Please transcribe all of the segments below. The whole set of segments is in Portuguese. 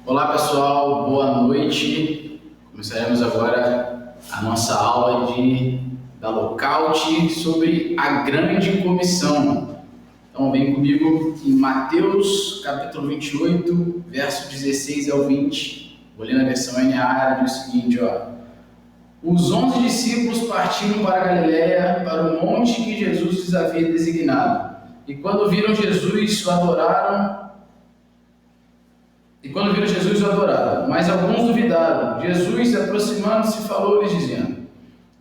Olá pessoal, boa noite. Começaremos agora a nossa aula da Lockout sobre a Grande Comissão. Então vem comigo em Mateus capítulo 28, verso 16 ao 20. Vou ler na versão NA, diz o seguinte, Os 11 discípulos partiram para a Galiléia, para o monte que Jesus lhes havia designado. E quando viram Jesus, o adoraram. Mas alguns duvidaram. Jesus, aproximando-se, falou-lhes, dizendo: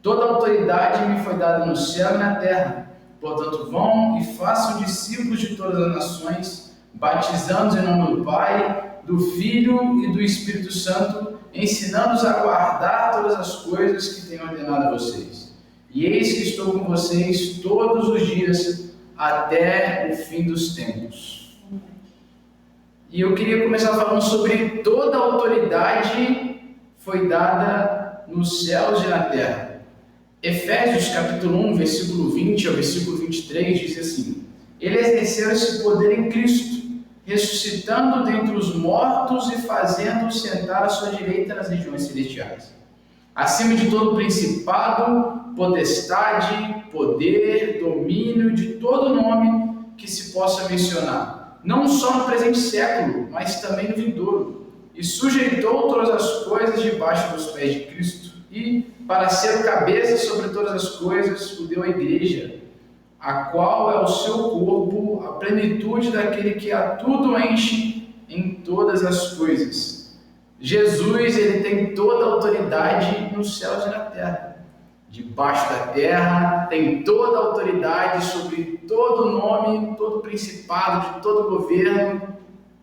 Toda autoridade me foi dada no céu e na terra. Portanto, vão e façam discípulos de todas as nações, batizando-os em nome do Pai, do Filho e do Espírito Santo, ensinando-os a guardar todas as coisas que tenho ordenado a vocês. E eis que estou com vocês todos os dias, até o fim dos tempos. E eu queria começar falando sobre toda a autoridade foi dada nos céus e na terra. Efésios capítulo 1, versículo 20 ao versículo 23 diz assim: Ele exerceu esse poder em Cristo, ressuscitando dentre os mortos e fazendo-o sentar à sua direita nas regiões celestiais. Acima de todo principado, potestade, poder, domínio, de todo nome que se possa mencionar. Não só no presente século, mas também no vindouro, e sujeitou todas as coisas debaixo dos pés de Cristo, e, para ser o cabeça sobre todas as coisas, o deu à igreja, a qual é o seu corpo, a plenitude daquele que a tudo enche em todas as coisas. Jesus, ele tem toda a autoridade nos céus e na terra. Debaixo da terra, tem toda a autoridade sobre todo nome, todo principado, de todo governo.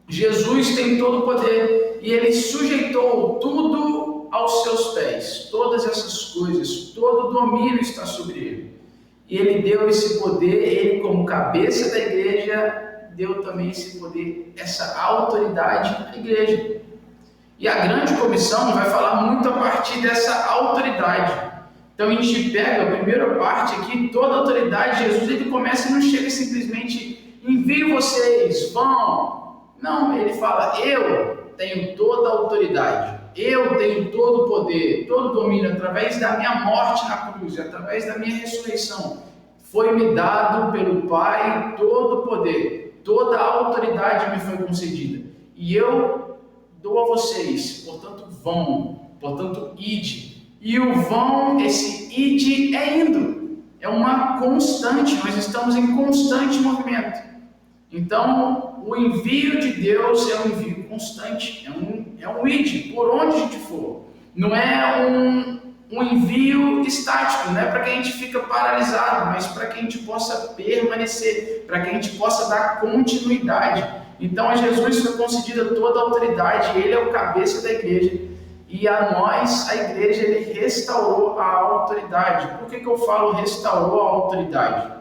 Jesus tem todo o poder e ele sujeitou tudo aos seus pés. Todas essas coisas, todo o domínio está sobre ele. E ele deu esse poder, ele como cabeça da igreja, deu também esse poder, essa autoridade à igreja. E a grande comissão vai falar muito a partir dessa autoridade. Então a gente pega a primeira parte aqui, toda a autoridade de Jesus, ele começa e não chega simplesmente, envio vocês, vão. Não, ele fala, eu tenho toda a autoridade, eu tenho todo o poder, todo o domínio, através da minha morte na cruz, através da minha ressurreição. Foi-me dado pelo Pai todo o poder, toda a autoridade me foi concedida. E eu dou a vocês, portanto vão, portanto ide. E o vão, esse ide é indo, é uma constante, nós estamos em constante movimento. Então, o envio de Deus é um envio constante, é um ide, por onde a gente for. Não é um envio estático, não é para que a gente fique paralisado, mas para que a gente possa permanecer, para que a gente possa dar continuidade. Então, a Jesus foi concedida toda a autoridade, ele é o cabeça da igreja. E a nós, a igreja, ele restaurou a autoridade. Por que eu falo restaurou a autoridade?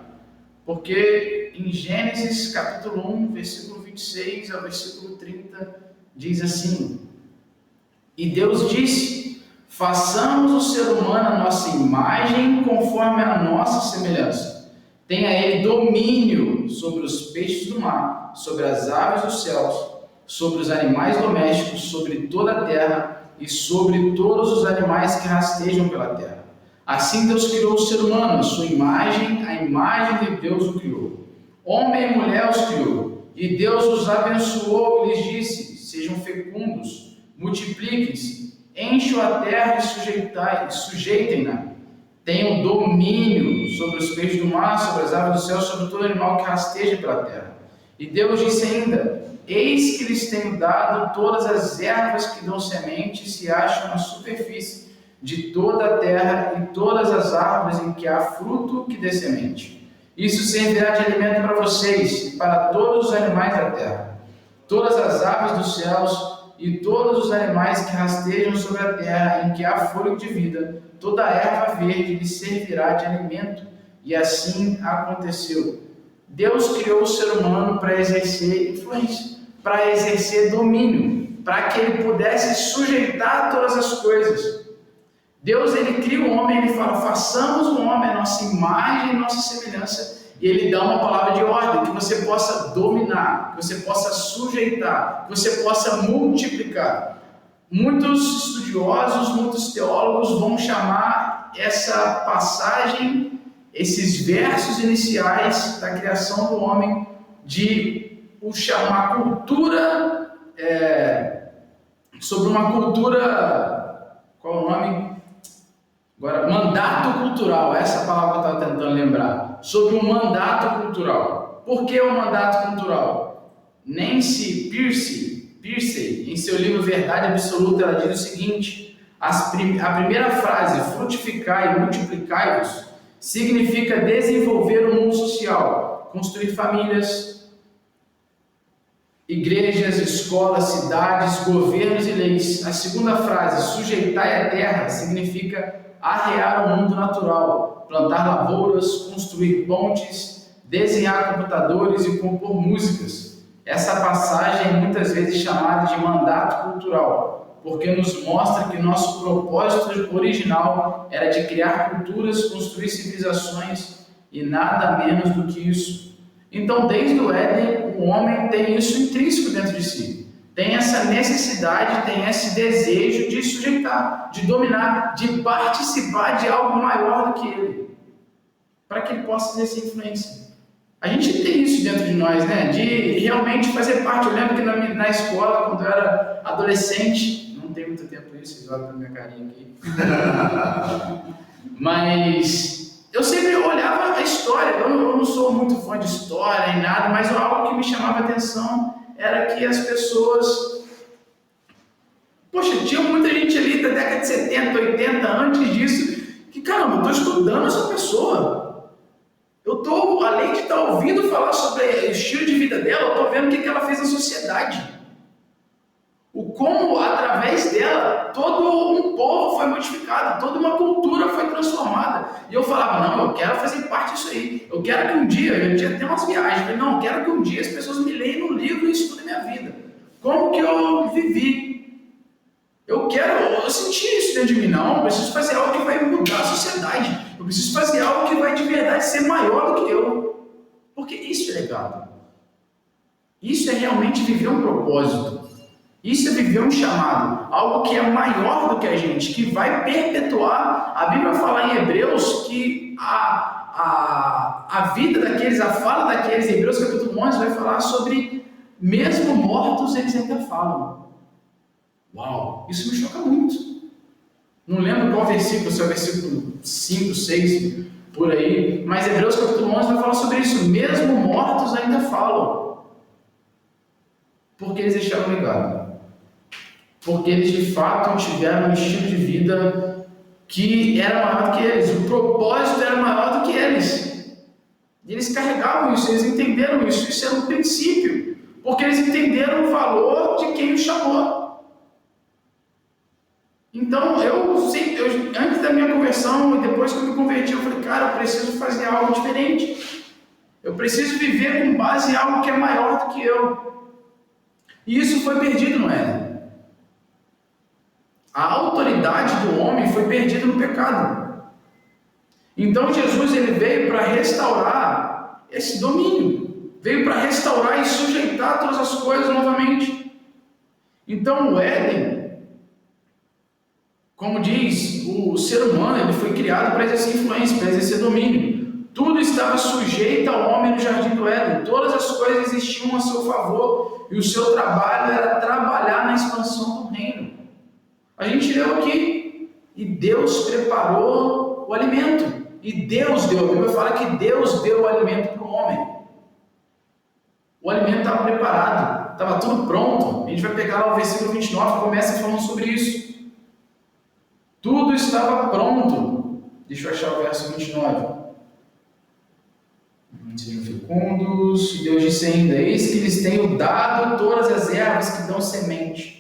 Porque em Gênesis capítulo 1, versículo 26 ao versículo 30, diz assim: E Deus disse, façamos o ser humano a nossa imagem, conforme a nossa semelhança. Tenha ele domínio sobre os peixes do mar, sobre as aves dos céus, sobre os animais domésticos, sobre toda a terra, e sobre todos os animais que rastejam pela terra. Assim Deus criou o ser humano, a sua imagem, a imagem de Deus o criou. Homem e mulher os criou, e Deus os abençoou e lhes disse, sejam fecundos, multipliquem-se, encham a terra e sujeitem-na. Tenham domínio sobre os peixes do mar, sobre as aves do céu, sobre todo animal que rasteja pela terra. E Deus disse ainda, eis que lhes tenho dado todas as ervas que dão semente e se acham na superfície de toda a terra e todas as árvores em que há fruto que dê semente. Isso servirá de alimento para vocês e para todos os animais da terra. Todas as aves dos céus e todos os animais que rastejam sobre a terra em que há fôlego de vida, toda a erva verde lhes servirá de alimento. E assim aconteceu. Deus criou o ser humano para exercer influência, para exercer domínio, para que ele pudesse sujeitar todas as coisas. Deus, ele cria o homem, ele fala, façamos o homem a nossa imagem e nossa semelhança. E ele dá uma palavra de ordem, que você possa dominar, que você possa sujeitar, que você possa multiplicar. Muitos estudiosos, muitos teólogos vão chamar essa passagem, esses versos iniciais da criação do homem, de uma cultura, sobre uma cultura, qual é o nome? Agora, mandato cultural, essa palavra que eu estava tentando lembrar, sobre um mandato cultural. Por que o mandato cultural? Nancy Pearcey, em seu livro Verdade Absoluta, ela diz o seguinte: a primeira frase, frutificai e multiplicai-vos, significa desenvolver o mundo social, construir famílias, igrejas, escolas, cidades, governos e leis. A segunda frase, sujeitai a terra, significa arrear o mundo natural, plantar lavouras, construir pontes, desenhar computadores e compor músicas. Essa passagem é muitas vezes chamada de mandato cultural, porque nos mostra que nosso propósito original era de criar culturas, construir civilizações e nada menos do que isso. Então, desde o Éden, o homem tem isso intrínseco dentro de si. Tem essa necessidade, tem esse desejo de sujeitar, de dominar, de participar de algo maior do que ele, para que ele possa exercer influência. A gente tem isso dentro de nós, né? De realmente fazer parte. Eu lembro que na escola, quando eu era adolescente, não tem muito tempo isso, vocês olham para minha carinha aqui, mas eu sempre olhava a história. Eu não sou muito fã de história nem nada, mas algo que me chamava a atenção era que as pessoas... Poxa, tinha muita gente ali da década de 70, 80, antes disso, que, caramba, eu estou estudando essa pessoa. Eu estou, além de estar ouvindo falar sobre o estilo de vida dela, eu estou vendo o que ela fez na sociedade. O como, através dela, todo um povo foi modificado, toda uma cultura foi transformada. E eu falava, não, eu quero fazer parte disso aí. Eu quero que um dia, eu tinha até umas viagens, eu falei, não, eu quero que um dia as pessoas me leiam no livro e estudem minha vida. Como que eu vivi? Eu senti isso dentro de mim, não, eu preciso fazer algo que vai mudar a sociedade. Eu preciso fazer algo que vai de verdade ser maior do que eu. Porque isso é legado. Isso é realmente viver um propósito. Isso é viver um chamado, algo que é maior do que a gente, que vai perpetuar. A Bíblia fala em Hebreus que a vida daqueles, a fala daqueles, em Hebreus capítulo 11 vai falar sobre, mesmo mortos eles ainda falam. Uau, isso me choca muito. Não lembro qual versículo, se é o versículo 5, 6, por aí, mas Hebreus capítulo 11 vai falar sobre isso, mesmo mortos ainda falam, porque eles deixaram legado. Porque eles de fato tiveram um estilo de vida que era maior do que eles, o propósito era maior do que eles. E eles carregavam isso, eles entenderam isso, isso era um princípio, porque eles entenderam o valor de quem os chamou. Então, antes da minha conversão e depois que eu me converti, eu falei, cara, eu preciso fazer algo diferente. Eu preciso viver com base em algo que é maior do que eu. E isso foi perdido no Éden. A autoridade do homem foi perdida no pecado. Então Jesus ele veio para restaurar esse domínio, veio para restaurar e sujeitar todas as coisas novamente. Então o Éden, como diz, o ser humano ele foi criado para exercer influência, para exercer domínio. Tudo estava sujeito ao homem no jardim do Éden, todas as coisas existiam a seu favor e o seu trabalho era trabalhar na expansão do reino. A gente leu aqui, e Deus preparou o alimento, e Deus deu, a Bíblia fala que Deus deu o alimento para o homem. O alimento estava preparado, estava tudo pronto. A gente vai pegar lá o versículo 29, que começa falando sobre isso. Tudo estava pronto. Deixa eu achar o verso 29. Sejam fecundos, e Deus disse ainda, eis que lhes tenho dado todas as ervas que dão semente,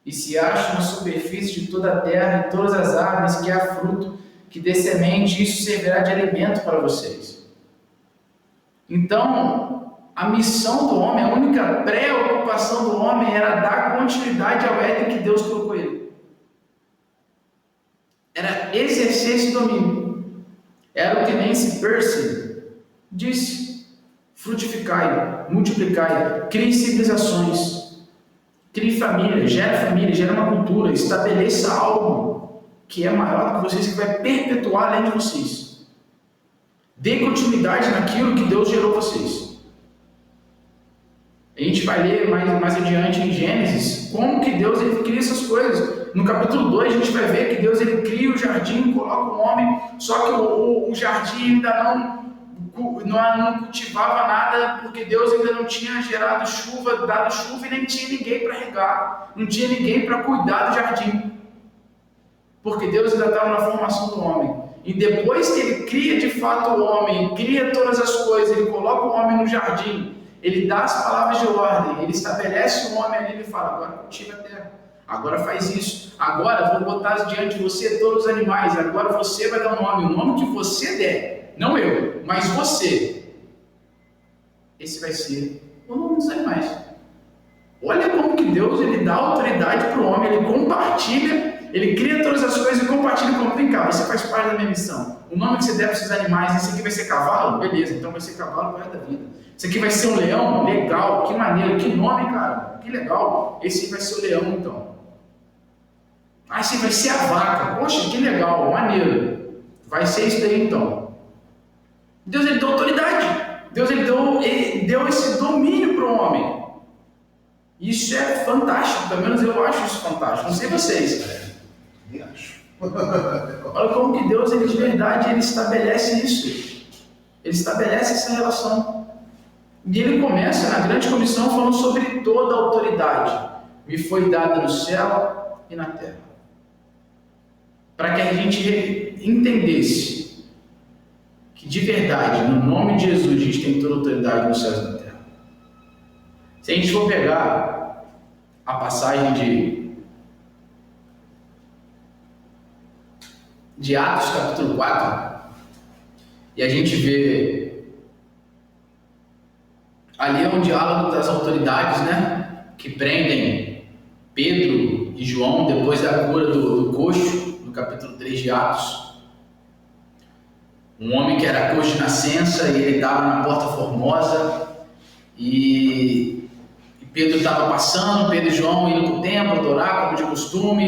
e se acham na superfície de toda a terra, e todas as árvores que há fruto, que dê semente, isso servirá de alimento para vocês. Então, a missão do homem, a única preocupação do homem era dar continuidade ao Éden que Deus colocou ele. estabelecer esse domínio. Era o que Nancy Pearcey disse: frutificai, multiplicai, crie civilizações, crie família, gera uma cultura, estabeleça algo que é maior do que vocês, que vai perpetuar além de vocês. Dê continuidade naquilo que Deus gerou vocês. A gente vai ler mais adiante em Gênesis como que Deus ele cria essas coisas. No capítulo 2 a gente vai ver que Deus ele cria o jardim, coloca o homem, só que o jardim ainda não cultivava nada, porque Deus ainda não tinha dado chuva e nem tinha ninguém para regar, não tinha ninguém para cuidar do jardim, porque Deus ainda estava na formação do homem. E depois que ele cria de fato o homem, cria todas as coisas, ele coloca o homem no jardim, ele dá as palavras de ordem, ele estabelece o homem ali e fala: agora cultiva a terra, agora faz isso, agora vou botar diante de você todos os animais, agora você vai dar um nome, o nome que você der, não eu, mas você. Esse vai ser o nome dos animais. Olha como que Deus ele dá autoridade para o homem, ele compartilha, ele cria todas as coisas e compartilha com o homem. Vem cá, você faz parte da minha missão. O nome que você der para esses animais, esse aqui vai ser cavalo? Beleza, então vai ser cavalo para o resto da vida. Esse aqui vai ser um leão? Legal, que maneiro, que nome, cara, que legal. Esse vai ser o leão, então. Ah, esse vai ser a vaca. Poxa, que legal, maneiro. Vai ser isso daí, então. Deus ele deu autoridade. Deus ele deu esse domínio para o homem. Isso é fantástico, pelo menos eu acho isso fantástico. Não sei vocês. Eu acho. Olha como que Deus ele de verdade ele estabelece isso. Ele estabelece essa relação. E ele começa na grande comissão falando sobre toda a autoridade. Me foi dada no céu e na terra. Para que a gente entendesse que de verdade, no nome de Jesus, a gente tem toda a autoridade nos céus e na terra. Se a gente for pegar a passagem de Atos capítulo 4, e a gente vê ali é um diálogo das autoridades, né, que prendem Pedro e João depois da cura do coxo, no capítulo 3 de Atos. Um homem que era coxo de nascença e ele estava na Porta Formosa e Pedro estava passando, Pedro e João iam para o templo adorar como de costume,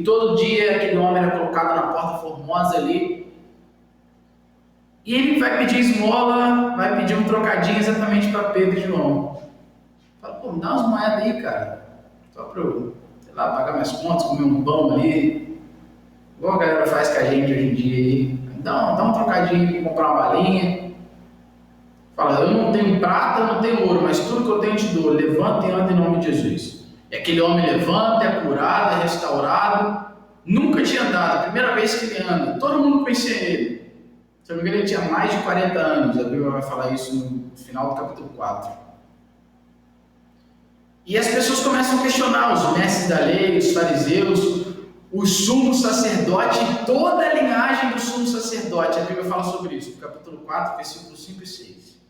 e todo dia aquele homem era colocado na Porta Formosa ali. E ele vai pedir esmola, vai pedir um trocadinho exatamente para Pedro e João. Fala: pô, me dá umas moedas aí, cara, só para eu, sei lá, pagar minhas contas, comer um pão ali, igual a galera faz com a gente hoje em dia aí. Dá um trocadinho para comprar uma balinha. Fala: eu não tenho prata, eu não tenho ouro, mas tudo que eu tenho eu te dou. Levanta e anda em nome de Jesus. E aquele homem levanta, é curado, é restaurado. Nunca tinha andado, a primeira vez que ele anda. Todo mundo conhecia ele. Se eu não me engano, ele tinha mais de 40 anos. A Bíblia vai falar isso no final do capítulo 4. E as pessoas começam a questionar os mestres da lei, os fariseus, o sumo sacerdote, toda a linhagem do sumo sacerdote. A Bíblia fala sobre isso, no capítulo 4, versículos 5 e 6.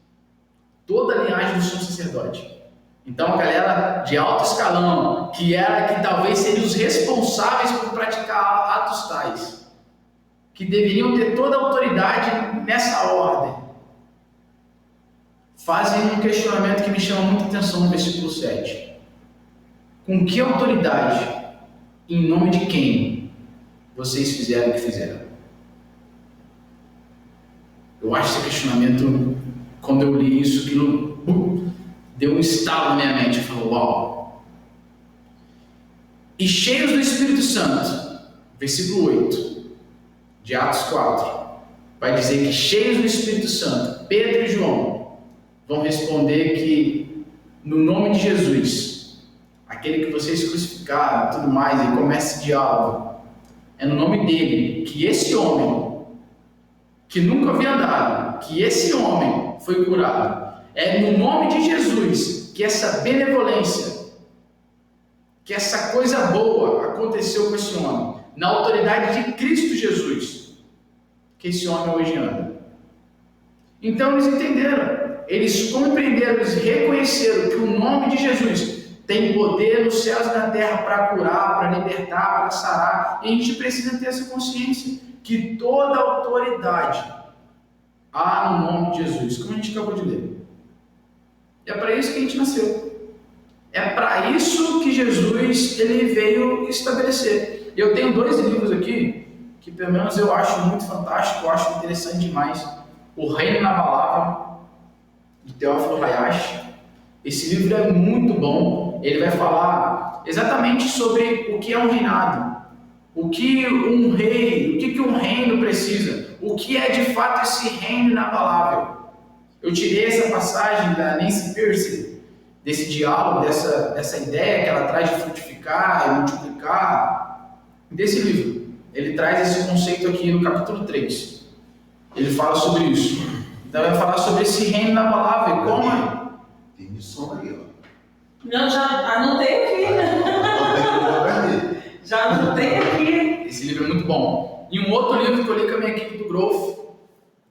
Toda a linhagem do sumo sacerdote. Então a galera de alto escalão, que talvez seriam os responsáveis por praticar atos tais, que deveriam ter toda a autoridade nessa ordem, fazem um questionamento que me chama muita atenção no versículo 7. Com que autoridade, em nome de quem, vocês fizeram o que fizeram? Eu acho esse questionamento, quando eu li isso, que deu um estalo na minha mente. Eu falei: uau! E cheios do Espírito Santo, versículo 8 de Atos 4, vai dizer que cheios do Espírito Santo, Pedro e João vão responder que no nome de Jesus, aquele que vocês crucificaram e tudo mais, e começa esse diálogo, é no nome dele que esse homem, que nunca havia andado, que esse homem foi curado. É no nome de Jesus que essa benevolência, que essa coisa boa aconteceu com esse homem. Na autoridade de Cristo Jesus, que esse homem hoje anda. Então eles entenderam, eles compreenderam, eles reconheceram que o nome de Jesus tem poder nos céus e na terra para curar, para libertar, para sarar. E a gente precisa ter essa consciência que toda autoridade há no nome de Jesus, como a gente acabou de ler. É para isso que a gente nasceu. É para isso que Jesus ele veio estabelecer. Eu tenho 2 livros aqui, que pelo menos eu acho muito fantástico, eu acho interessante demais. O Reino Inabalável, de Teófilo Hayashi. Esse livro é muito bom. Ele vai falar exatamente sobre o que é um reinado, o que um rei, o que um reino precisa, o que é de fato esse reino inabalável. Eu tirei essa passagem da Nancy Pearcey, desse diálogo, dessa ideia que ela traz de frutificar e multiplicar, desse livro. Ele traz esse conceito aqui no capítulo 3. Ele fala sobre isso. Então ele vai falar sobre esse reino inabalável e como é. Tem missão aí, ó. Não, já anotei aqui. Já anotei aqui. Esse livro é muito bom. E um outro livro que eu li com a minha equipe do Growth,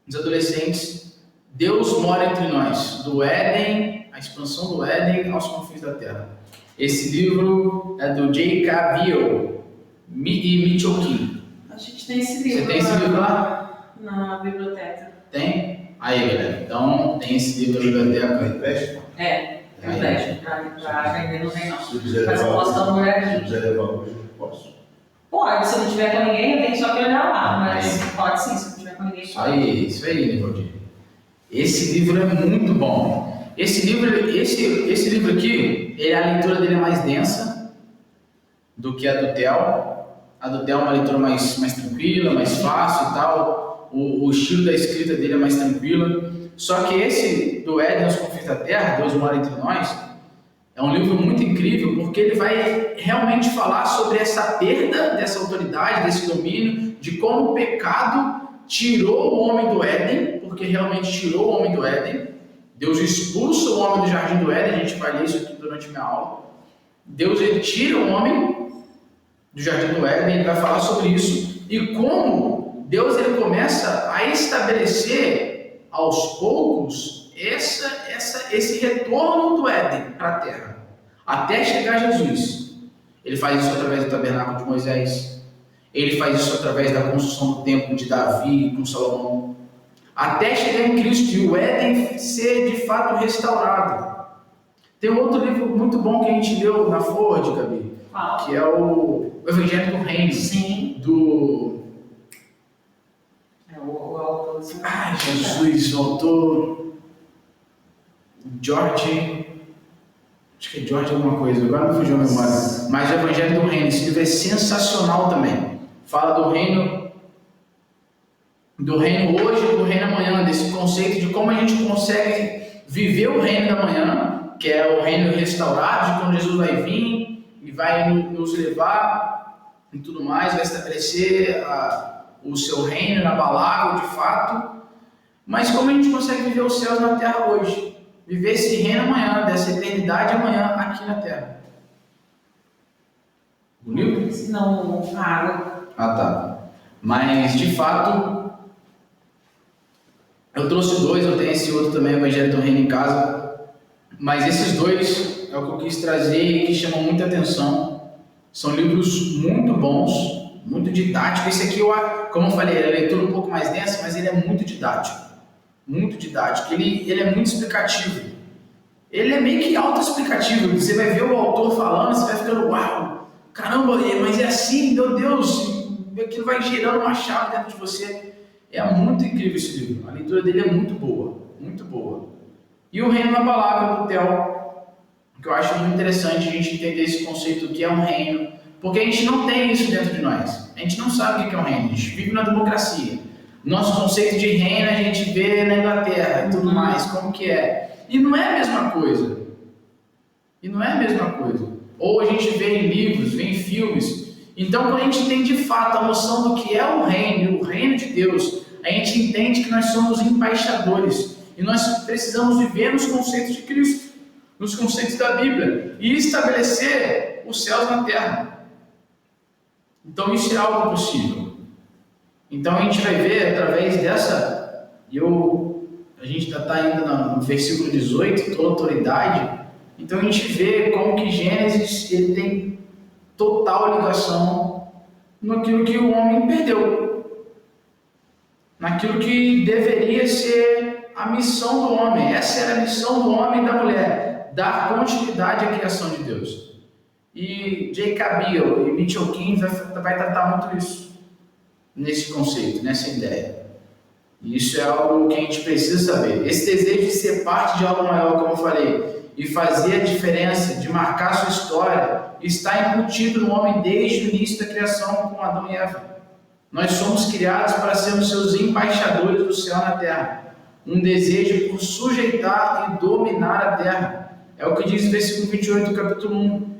dos adolescentes, Deus Mora Entre Nós, do Éden, a expansão do Éden aos confins da Terra. Esse livro é do J.K. Beale e Mitchell King. A gente tem esse livro. Você tem esse livro lá? Na biblioteca. Tem? Aí, galera. Então, tem esse livro na biblioteca. Eu empresto pra vender no reino. Se quiser Mas eu levar, posso dar uma se olhadinha. quiser levar hoje, posso. Pode, se não tiver com ninguém, eu tenho só que olhar lá. Mas pode sim, se não tiver com ninguém, pode. Isso aí, Nivaldir. Esse livro é muito bom. Esse livro aqui, a leitura dele é mais densa do que a do Theo. A do Theo é uma leitura mais tranquila, mais fácil e tal. O estilo da escrita dele é mais tranquila. Só que esse do Éden aos confins da Terra, Deus Mora Entre Nós, é um livro muito incrível porque ele vai realmente falar sobre essa perda dessa autoridade, desse domínio, de como o pecado tirou o homem do Éden, porque realmente tirou o homem do Éden. Deus expulsa o homem do jardim do Éden, a gente vai ler isso aqui durante a minha aula. Deus ele tira o homem do jardim do Éden, ele vai falar sobre isso e como Deus ele começa a estabelecer aos poucos esse retorno do Éden para a Terra, até chegar a Jesus. Ele faz isso através do tabernáculo de Moisés, ele faz isso através da construção do templo de Davi com Salomão, até chegar em Cristo e o Éden ser de fato restaurado. Tem um outro livro muito bom que a gente leu na Ford, Gabi, que é o Evangelho do Reino. Sim. O autor. Ai, Jesus, o autor George. Acho que é George alguma coisa, agora não fugiu a memória. Mas o Evangelho do Reino, esse livro é sensacional também. Fala do reino hoje e do reino amanhã, desse conceito de como a gente consegue viver o reino da manhã, que é o reino restaurado, de quando Jesus vai vir e vai nos levar e tudo mais, vai estabelecer o seu reino inabalável de fato, mas como a gente consegue viver os céus na terra hoje, viver esse reino amanhã, dessa eternidade amanhã aqui na terra. Bonito? Não, água. Ah, tá. Mas de fato, eu trouxe 2, eu tenho esse outro também, Evangelho do Reino em casa, mas esses 2 é o que eu quis trazer e que chamam muita atenção. São livros muito bons, muito didáticos. Esse aqui, como eu falei, é a leitura um pouco mais densa, mas ele é muito didático. Muito didático. Ele é muito explicativo. Ele é meio que autoexplicativo. Você vai ver o autor falando, você vai ficando, uau, caramba, mas é assim, meu Deus, aquilo vai gerando uma chave dentro de você. É muito incrível esse livro. A leitura dele é muito boa, muito boa. E o reino na palavra do Theo, que eu acho muito interessante a gente entender esse conceito do que é um reino, porque a gente não tem isso dentro de nós. A gente não sabe o que é um reino, a gente vive na democracia. Nosso conceito de reino a gente vê na Inglaterra e tudo mais, como que é. E não é a mesma coisa. Ou a gente vê em livros, vê em filmes. Então, quando a gente tem de fato a noção do que é o reino de Deus, a gente entende que nós somos embaixadores. E nós precisamos viver nos conceitos de Cristo, nos conceitos da Bíblia, e estabelecer os céus na terra. Então, isso é algo possível. Então, a gente vai ver através dessa, a gente já está ainda no versículo 18, toda autoridade. Então, a gente vê como que Gênesis ele tem total ligação naquilo que o homem perdeu. naquilo que deveria ser a missão do homem. Essa era a missão do homem e da mulher, dar continuidade à criação de Deus. E J. Cabiel e Mitchell King vai tratar muito isso, nesse conceito, nessa ideia. E isso é algo que a gente precisa saber. Esse desejo de ser parte de algo maior, como eu falei, e fazer a diferença, de marcar sua história, está embutido no homem desde o início da criação com Adão e Eva. Nós somos criados para sermos seus embaixadores do céu na terra. Um desejo por sujeitar e dominar a terra. É o que diz o versículo 28 do capítulo 1.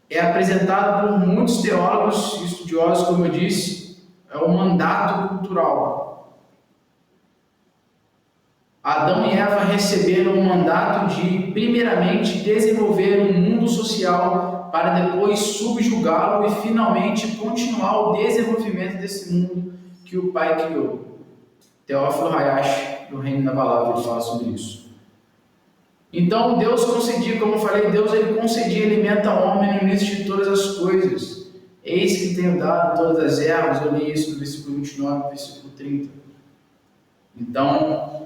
É apresentado por muitos teólogos e estudiosos, como eu disse, é o mandato cultural. Adão e Eva receberam o mandato de, primeiramente, desenvolver um mundo social para depois subjugá-lo e, finalmente, continuar o desenvolvimento desse mundo que o Pai criou. Teófilo Hayashi, do Reino da Palavra, ele fala sobre isso. Então, Deus concedia, como eu falei, Deus ele concedia e alimenta o homem no início de todas as coisas. Eis que tenho dado todas as ervas, eu li isso no versículo 29, versículo 30. Então,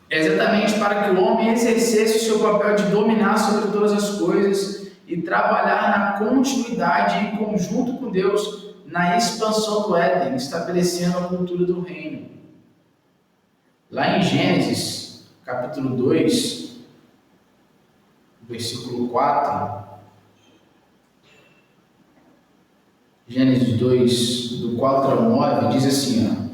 é exatamente para que o homem exercesse o seu papel de dominar sobre todas as coisas e trabalhar na continuidade em conjunto com Deus na expansão do Éden, estabelecendo a cultura do reino. Lá em Gênesis, capítulo 2, versículo 4, Gênesis 2, do 4 ao 9, diz assim, ó.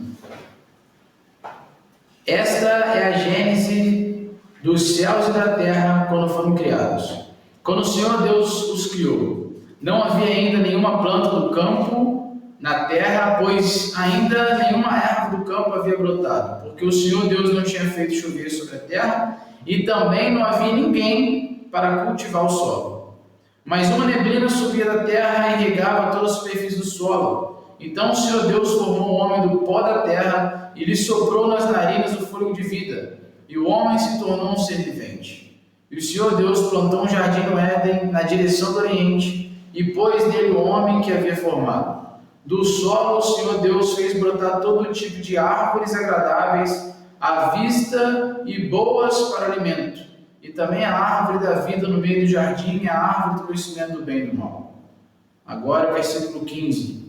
Esta é a gênese dos céus e da terra quando foram criados. Quando o Senhor Deus os criou, não havia ainda nenhuma planta do campo na terra, pois ainda nenhuma erva do campo havia brotado, porque o Senhor Deus não tinha feito chover sobre a terra, e também não havia ninguém para cultivar o solo. Mas uma neblina subia da terra e regava toda a superfície do solo. Então o Senhor Deus formou o homem do pó da terra e lhe soprou nas narinas o fôlego de vida, e o homem se tornou um ser vivente. E o Senhor Deus plantou um jardim no Éden, na direção do Oriente, e pôs nele o homem que havia formado. Do solo o Senhor Deus fez brotar todo tipo de árvores agradáveis à vista e boas para alimento, e também a árvore da vida no meio do jardim e a árvore do conhecimento do bem e do mal. Agora, versículo 15.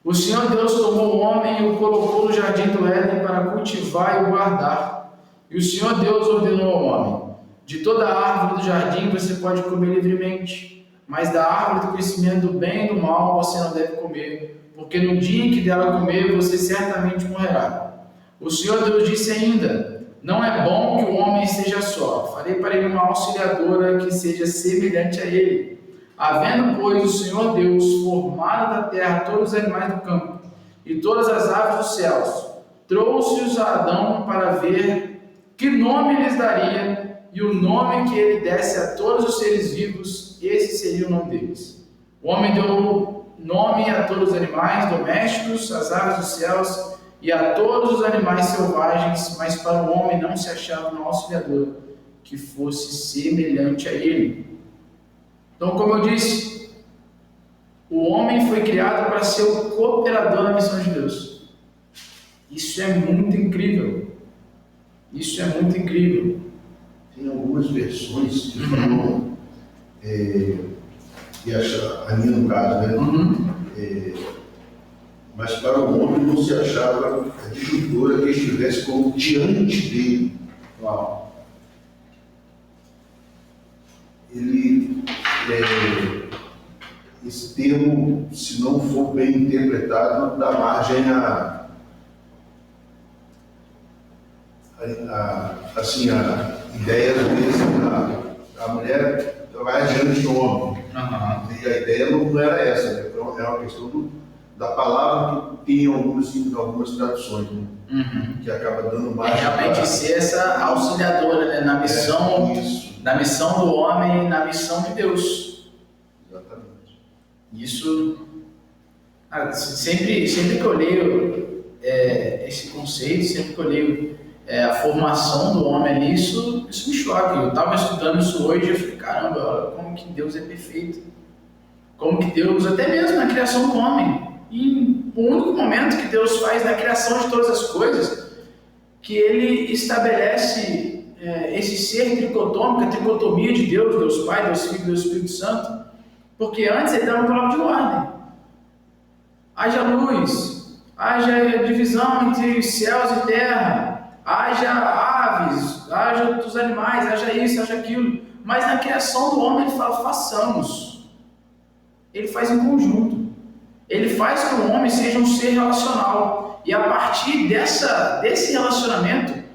O Senhor Deus tomou o homem e o colocou no jardim do Éden para cultivar e o guardar. E o Senhor Deus ordenou ao homem: de toda a árvore do jardim você pode comer livremente, mas da árvore do conhecimento do bem e do mal você não deve comer, porque no dia em que dela comer você certamente morrerá. O Senhor Deus disse ainda: não é bom que o homem esteja só, farei para ele uma auxiliadora que seja semelhante a ele. Havendo, pois, o Senhor Deus formado da terra todos os animais do campo e todas as aves dos céus, trouxe-os a Adão para ver que nome lhes daria, e o nome que ele desse a todos os seres vivos, esse seria o nome deles. O homem deu nome a todos os animais domésticos, às aves dos céus e a todos os animais selvagens, mas para o homem não se achava uma auxiliadora que fosse semelhante a ele. Então, como eu disse, o homem foi criado para ser o cooperador na missão de Deus. Isso é muito incrível. Isso é muito incrível. Tem algumas versões que falam, e a minha no caso, né? Mas para o homem não se achava a disjuntora que estivesse como diante dele. Uau. Esse termo, se não for bem interpretado, dá margem a ideia de a mulher vai adiante do homem. E a ideia não era essa, né? É uma questão da palavra que tem em algumas traduções, né? Que acaba dando margem. Realmente ser essa auxiliadora, né? Na missão do homem e na missão de Deus. Exatamente. Isso, sempre que eu leio esse conceito, sempre que eu leio a formação do homem ali, isso me choca. Eu estava estudando isso hoje e eu falei, caramba, olha como que Deus é perfeito. Como que Deus, até mesmo na criação do homem, E o único momento que Deus faz na criação de todas as coisas, que Ele estabelece esse ser tricotômico, a tricotomia de Deus, Deus Pai, Deus Filho e Deus Espírito Santo, porque antes Ele dava uma palavra de ordem. Haja luz, haja divisão entre céus e terra, haja aves, haja dos animais, haja isso, haja aquilo. Mas na criação do homem Ele fala, façamos. Ele faz em conjunto. Ele faz que o homem seja um ser relacional. E a partir desse relacionamento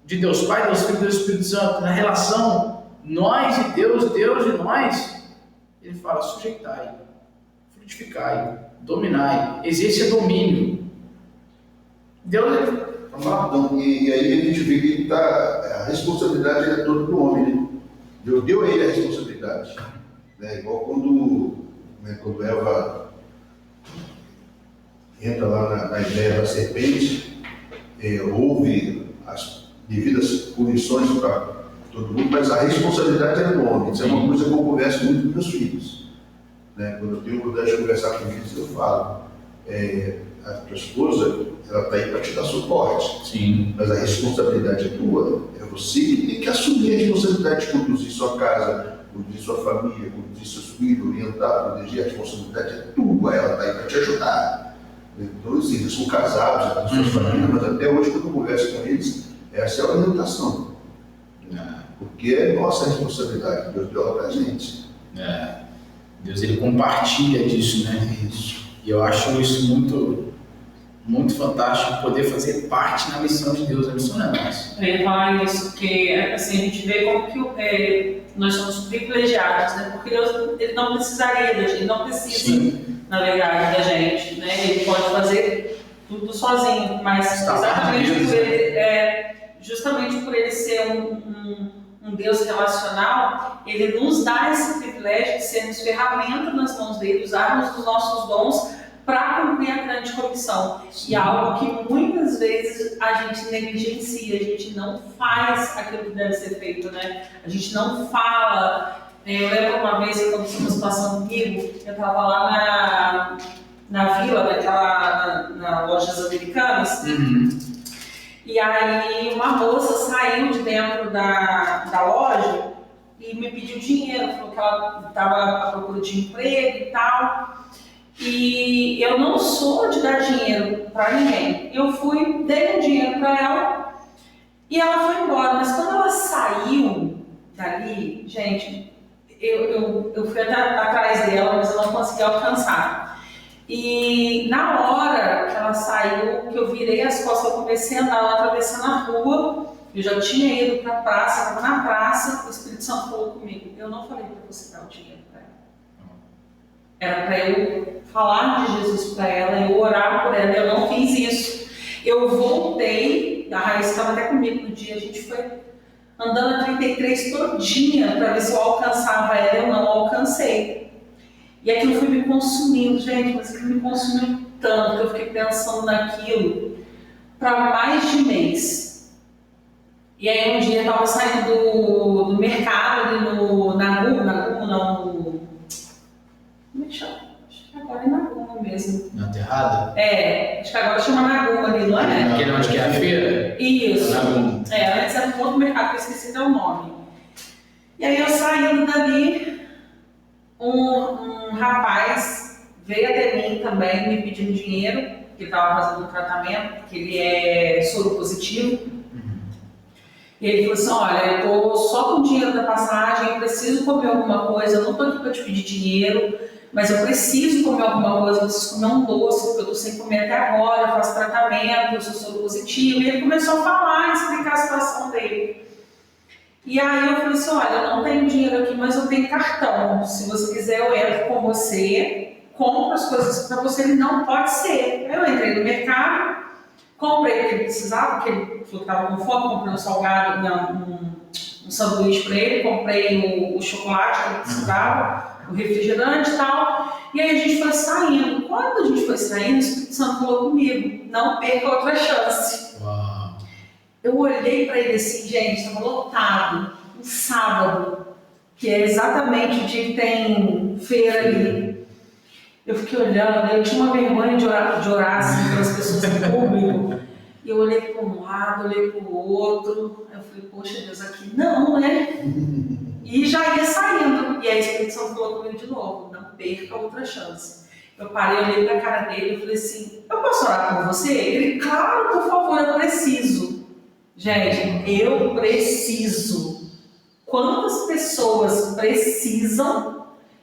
de Deus Pai, Deus Filho e Deus Espírito Santo, na relação nós e Deus, Deus e nós, Ele fala, sujeitai, frutificai, dominai, exerça domínio. Deus, vamos lá. Então, e aí a gente vê que a responsabilidade é toda do homem, né? Deus deu a ele a responsabilidade. Né? Igual quando Eva entra lá na ideia da serpente, houve as devidas punições para todo mundo, mas a responsabilidade é do homem. Isso é uma coisa que eu converso muito com meus filhos. Né? Quando eu tenho a oportunidade de conversar com eles, eu falo, a tua esposa, ela está aí para te dar suporte. Sim. Mas a responsabilidade é tua. É você que tem que assumir a responsabilidade de conduzir sua casa, conduzir sua família, conduzir seus filhos, orientar, proteger. A responsabilidade é tua, ela está aí para te ajudar. Então, eles são casados, já têm suas famílias, mas até hoje, quando eu converso com eles, essa é a orientação. Porque é nossa responsabilidade, Deus deu ela para a gente. Deus, Ele compartilha disso, né? Isso. E eu acho isso muito, muito fantástico, poder fazer parte na missão de Deus. A missão não é nossa. Eu ia falar isso, porque assim, a gente vê como que nós somos privilegiados, né? Porque Deus, Ele não precisaria da gente, Ele não precisa, Sim, na verdade, da gente, né? Ele pode fazer tudo sozinho, mas justamente por Ele ser um Deus relacional, Ele nos dá esse privilégio de sermos ferramentas nas mãos dele, usarmos os nossos dons para cumprir a grande comissão. Sim. E algo que muitas vezes a gente negligencia, a gente não faz aquilo que deve ser feito, né? A gente não fala. Eu lembro uma vez que aconteceu uma situação comigo, eu estava lá na vila, na lojas americanas. E aí uma moça saiu de dentro da loja e me pediu dinheiro, falou que ela estava à procura de emprego e tal. E eu não sou de dar dinheiro para ninguém. Eu dei um dinheiro para ela e ela foi embora. Mas quando ela saiu dali, gente, eu fui até atrás dela, mas eu não consegui alcançar. E na hora que ela saiu, que eu virei as costas, eu comecei a andar lá atravessando a rua. Eu já tinha ido para a praça, estava na praça, o Espírito Santo falou comigo. Eu não falei para você dar o dinheiro para ela. Era para eu falar de Jesus para ela, eu orar por ela, eu não fiz isso. Eu voltei, a Raíssa estava até comigo no dia, a gente foi andando a 33 todinha para ver se eu alcançava ela, eu não alcancei. E aquilo foi me consumindo, gente, mas aquilo me consumiu tanto que eu fiquei pensando naquilo para mais de mês. E aí um dia eu estava saindo do mercado ali na Guma, como é que chama? Acho que agora é na Guma mesmo. Na Terrada? Acho que agora chama na Guma ali, não é? Aquele onde que é a feira? Isso. Na Guma. Antes era um outro mercado que eu esqueci até o nome. E aí eu saindo dali, um rapaz veio até mim também me pedindo dinheiro, que ele estava fazendo um tratamento, que ele é soro positivo. E ele falou assim, olha, eu estou só com o dinheiro da passagem, eu preciso comer alguma coisa, eu não estou aqui para te pedir dinheiro, mas eu preciso comer alguma coisa, eu preciso comer um doce, porque eu estou sem comer até agora, eu faço tratamento, eu sou soro positivo. E ele começou a falar, explicar a situação dele. E aí eu falei assim, olha, eu não tenho dinheiro aqui, mas eu tenho cartão. Se você quiser, eu entro com você, compro as coisas para você. Ele não pode ser. Eu entrei no mercado, comprei o que ele precisava, porque ele falou que estava com fome, comprei um salgado, um sanduíche para ele, comprei o chocolate que ele precisava, o refrigerante e tal. E aí a gente foi saindo. Quando a gente foi saindo, o Espírito Santo falou comigo, não perca outra chance. Uau. Eu olhei para ele assim, gente, estava lotado, um sábado, que é exatamente o dia que tem feira ali. Eu fiquei olhando, eu tinha uma vergonha de orar assim pelas pessoas em público. E eu olhei para um lado, olhei para o outro. Eu falei, poxa Deus, aqui não, né? E já ia saindo. E aí a Espírito Santo falou comigo de novo, não perca outra chance. Eu parei, olhei para a cara dele e falei assim, eu posso orar por você? Ele, claro, por favor, eu preciso. Gente, eu preciso. Quantas pessoas precisam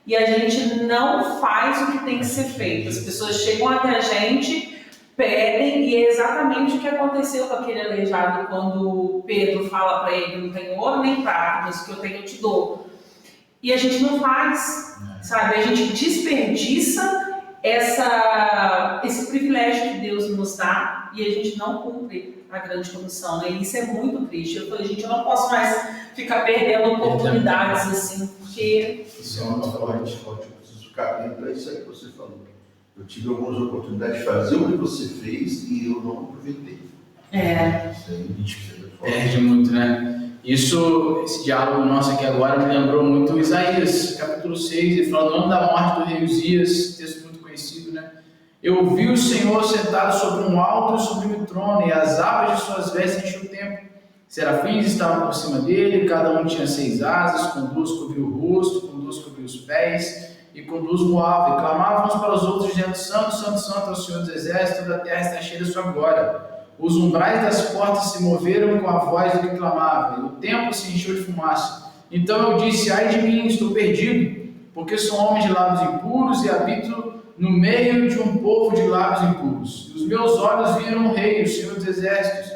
e a gente não faz o que tem que ser feito? As pessoas chegam até a gente, pedem, e é exatamente o que aconteceu com aquele aleijado quando Pedro fala para ele, não tem ouro nem prata, mas o que eu tenho eu te dou. E a gente não faz, sabe? A gente desperdiça esse privilégio que Deus nos dá e a gente não cumpre a grande comissão, né? E isso é muito triste. Eu falei, gente, eu não posso mais ficar perdendo oportunidades assim, porque... Isso é uma forte. Eu preciso ficar bem para isso aí que você falou. Eu tive algumas oportunidades de fazer o que você fez e eu não aproveitei. Isso aí a gente perde muito, né? Esse diálogo nosso aqui agora me lembrou muito Isaías, capítulo 6, ele fala no ano da morte do rei Uzias, texto muito conhecido, né? Eu vi o Senhor sentado sobre um alto e sublime trono, e as abas de suas vestes enchiam o templo. Serafins estavam por cima dele, cada um tinha 6 asas, com 2 cobriu o rosto, com 2 cobriu os pés, e com 2 voavam, e clamavam uns para os outros, dizendo, Santo, Santo, Santo é o Senhor dos Exércitos, toda a terra está cheia da sua glória. Os umbrais das portas se moveram com a voz do que clamava, e o templo se encheu de fumaça. Então eu disse, ai de mim, estou perdido, porque sou homem de lábios impuros e habito no meio de um povo de lábios impuros. E os meus olhos viram o Rei, o Senhor dos Exércitos.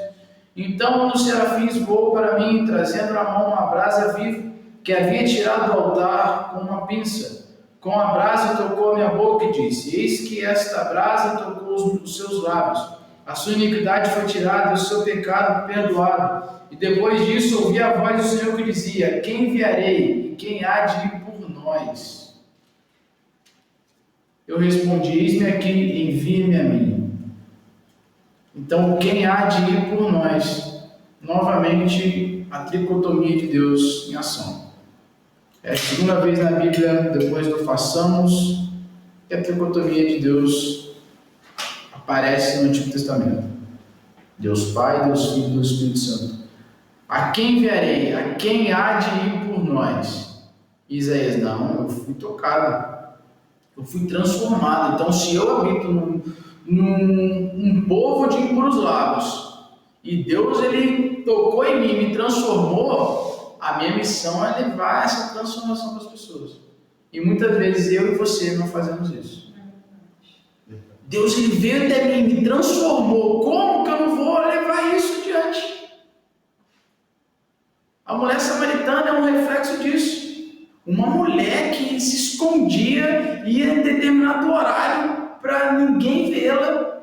Então um dos serafins voou para mim, trazendo na mão uma brasa viva, que havia tirado do altar com uma pinça. Com a brasa tocou a minha boca e disse, eis que esta brasa tocou os seus lábios. A sua iniquidade foi tirada, o seu pecado perdoado. E depois disso ouvi a voz do Senhor que dizia, quem enviarei e quem há de ir por nós? Eu respondi, eis-me aqui, envie-me a mim. Então, quem há de ir por nós? Novamente, a tricotomia de Deus em ação. É a segunda vez na Bíblia, depois do façamos, que a tricotomia de Deus aparece no Antigo Testamento. Deus Pai, Deus Filho e Deus Espírito Santo. A quem enviarei? A quem há de ir por nós? Isaías, não, eu fui tocado. Eu fui transformado. Então, se eu habito num povo de impuros lábios, e Deus, ele tocou em mim, me transformou, a minha missão é levar essa transformação para as pessoas. E muitas vezes eu e você não fazemos isso. Deus, ele veio até mim, me transformou. Como que eu não vou levar isso adiante? A mulher samaritana é um reflexo disso. Uma mulher que se escondia, ia em determinado horário para ninguém vê-la,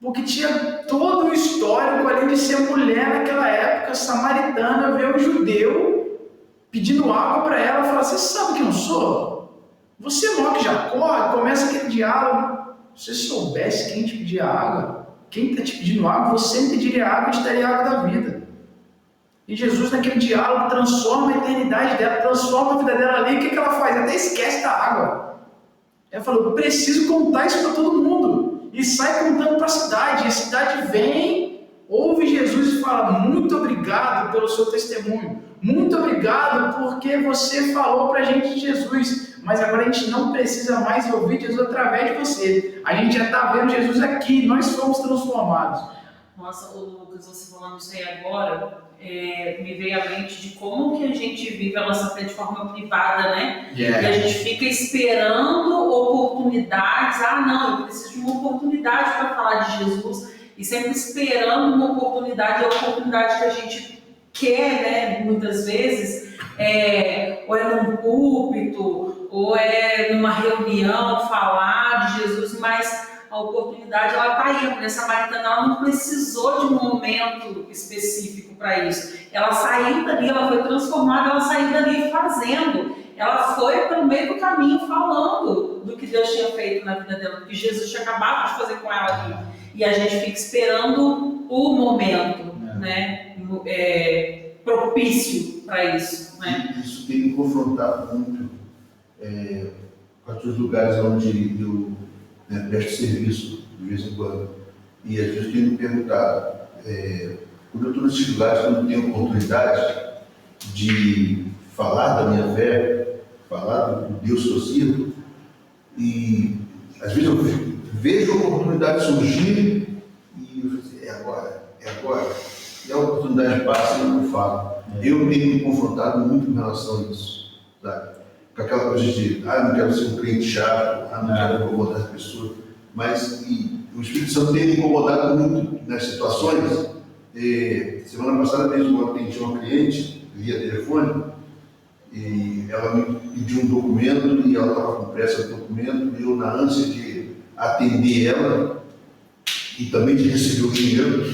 porque tinha todo o histórico, além de ser mulher naquela época, samaritana, vê um judeu pedindo água para ela, fala, você sabe quem eu sou? Você é maior que Jacó? Começa aquele diálogo. Se você soubesse quem te pedia água, quem está te pedindo água, você me pediria água e te daria água da vida. E Jesus, naquele diálogo, transforma a eternidade dela, transforma a vida dela ali. O que ela faz? Até esquece da água. Ela falou, eu preciso contar isso para todo mundo. E sai contando para a cidade. E a cidade vem, ouve Jesus e fala, muito obrigado pelo seu testemunho. Muito obrigado porque você falou para a gente de Jesus. Mas agora a gente não precisa mais ouvir Jesus através de você. A gente já está vendo Jesus aqui. Nós fomos transformados. Nossa, Lucas, você falando isso aí agora, me veio à mente de como que a gente vive a nossa fé de forma privada, né? Yeah. E a gente fica esperando oportunidades. Ah, não, eu preciso de uma oportunidade para falar de Jesus. E sempre esperando uma oportunidade, a oportunidade que a gente quer, né? Muitas vezes, ou é num púlpito, ou é numa reunião falar de Jesus, mas a oportunidade, ela está aí. A mulher samaritana, ela não precisou de um momento específico para isso. Ela saiu dali, ela foi transformada, ela saiu dali fazendo. Ela foi pelo meio do caminho falando do que Deus tinha feito na vida dela, do que Jesus tinha acabado de fazer com ela ali. E a gente fica esperando o momento, né? Propício para isso, né? Isso tem me confrontado muito. para os lugares onde eu presto serviço de vez em quando. E às vezes tenho me perguntado, quando eu estou nesses lugares, quando eu tenho oportunidade de falar da minha fé, falar do Deus que eu sirvo, e às vezes eu vejo a oportunidade surgir e eu falo assim, é agora. E a oportunidade passa e eu não falo. Eu tenho me confrontado muito em relação a isso, sabe? Com aquela coisa de, não quero ser um crente chato, não quero incomodar as pessoas, mas o Espírito Santo tem me incomodado muito nas situações. Semana passada mesmo eu atendi uma cliente via telefone e ela me pediu um documento e ela estava com pressa do documento e eu, na ânsia de atender ela e também de receber o dinheiro,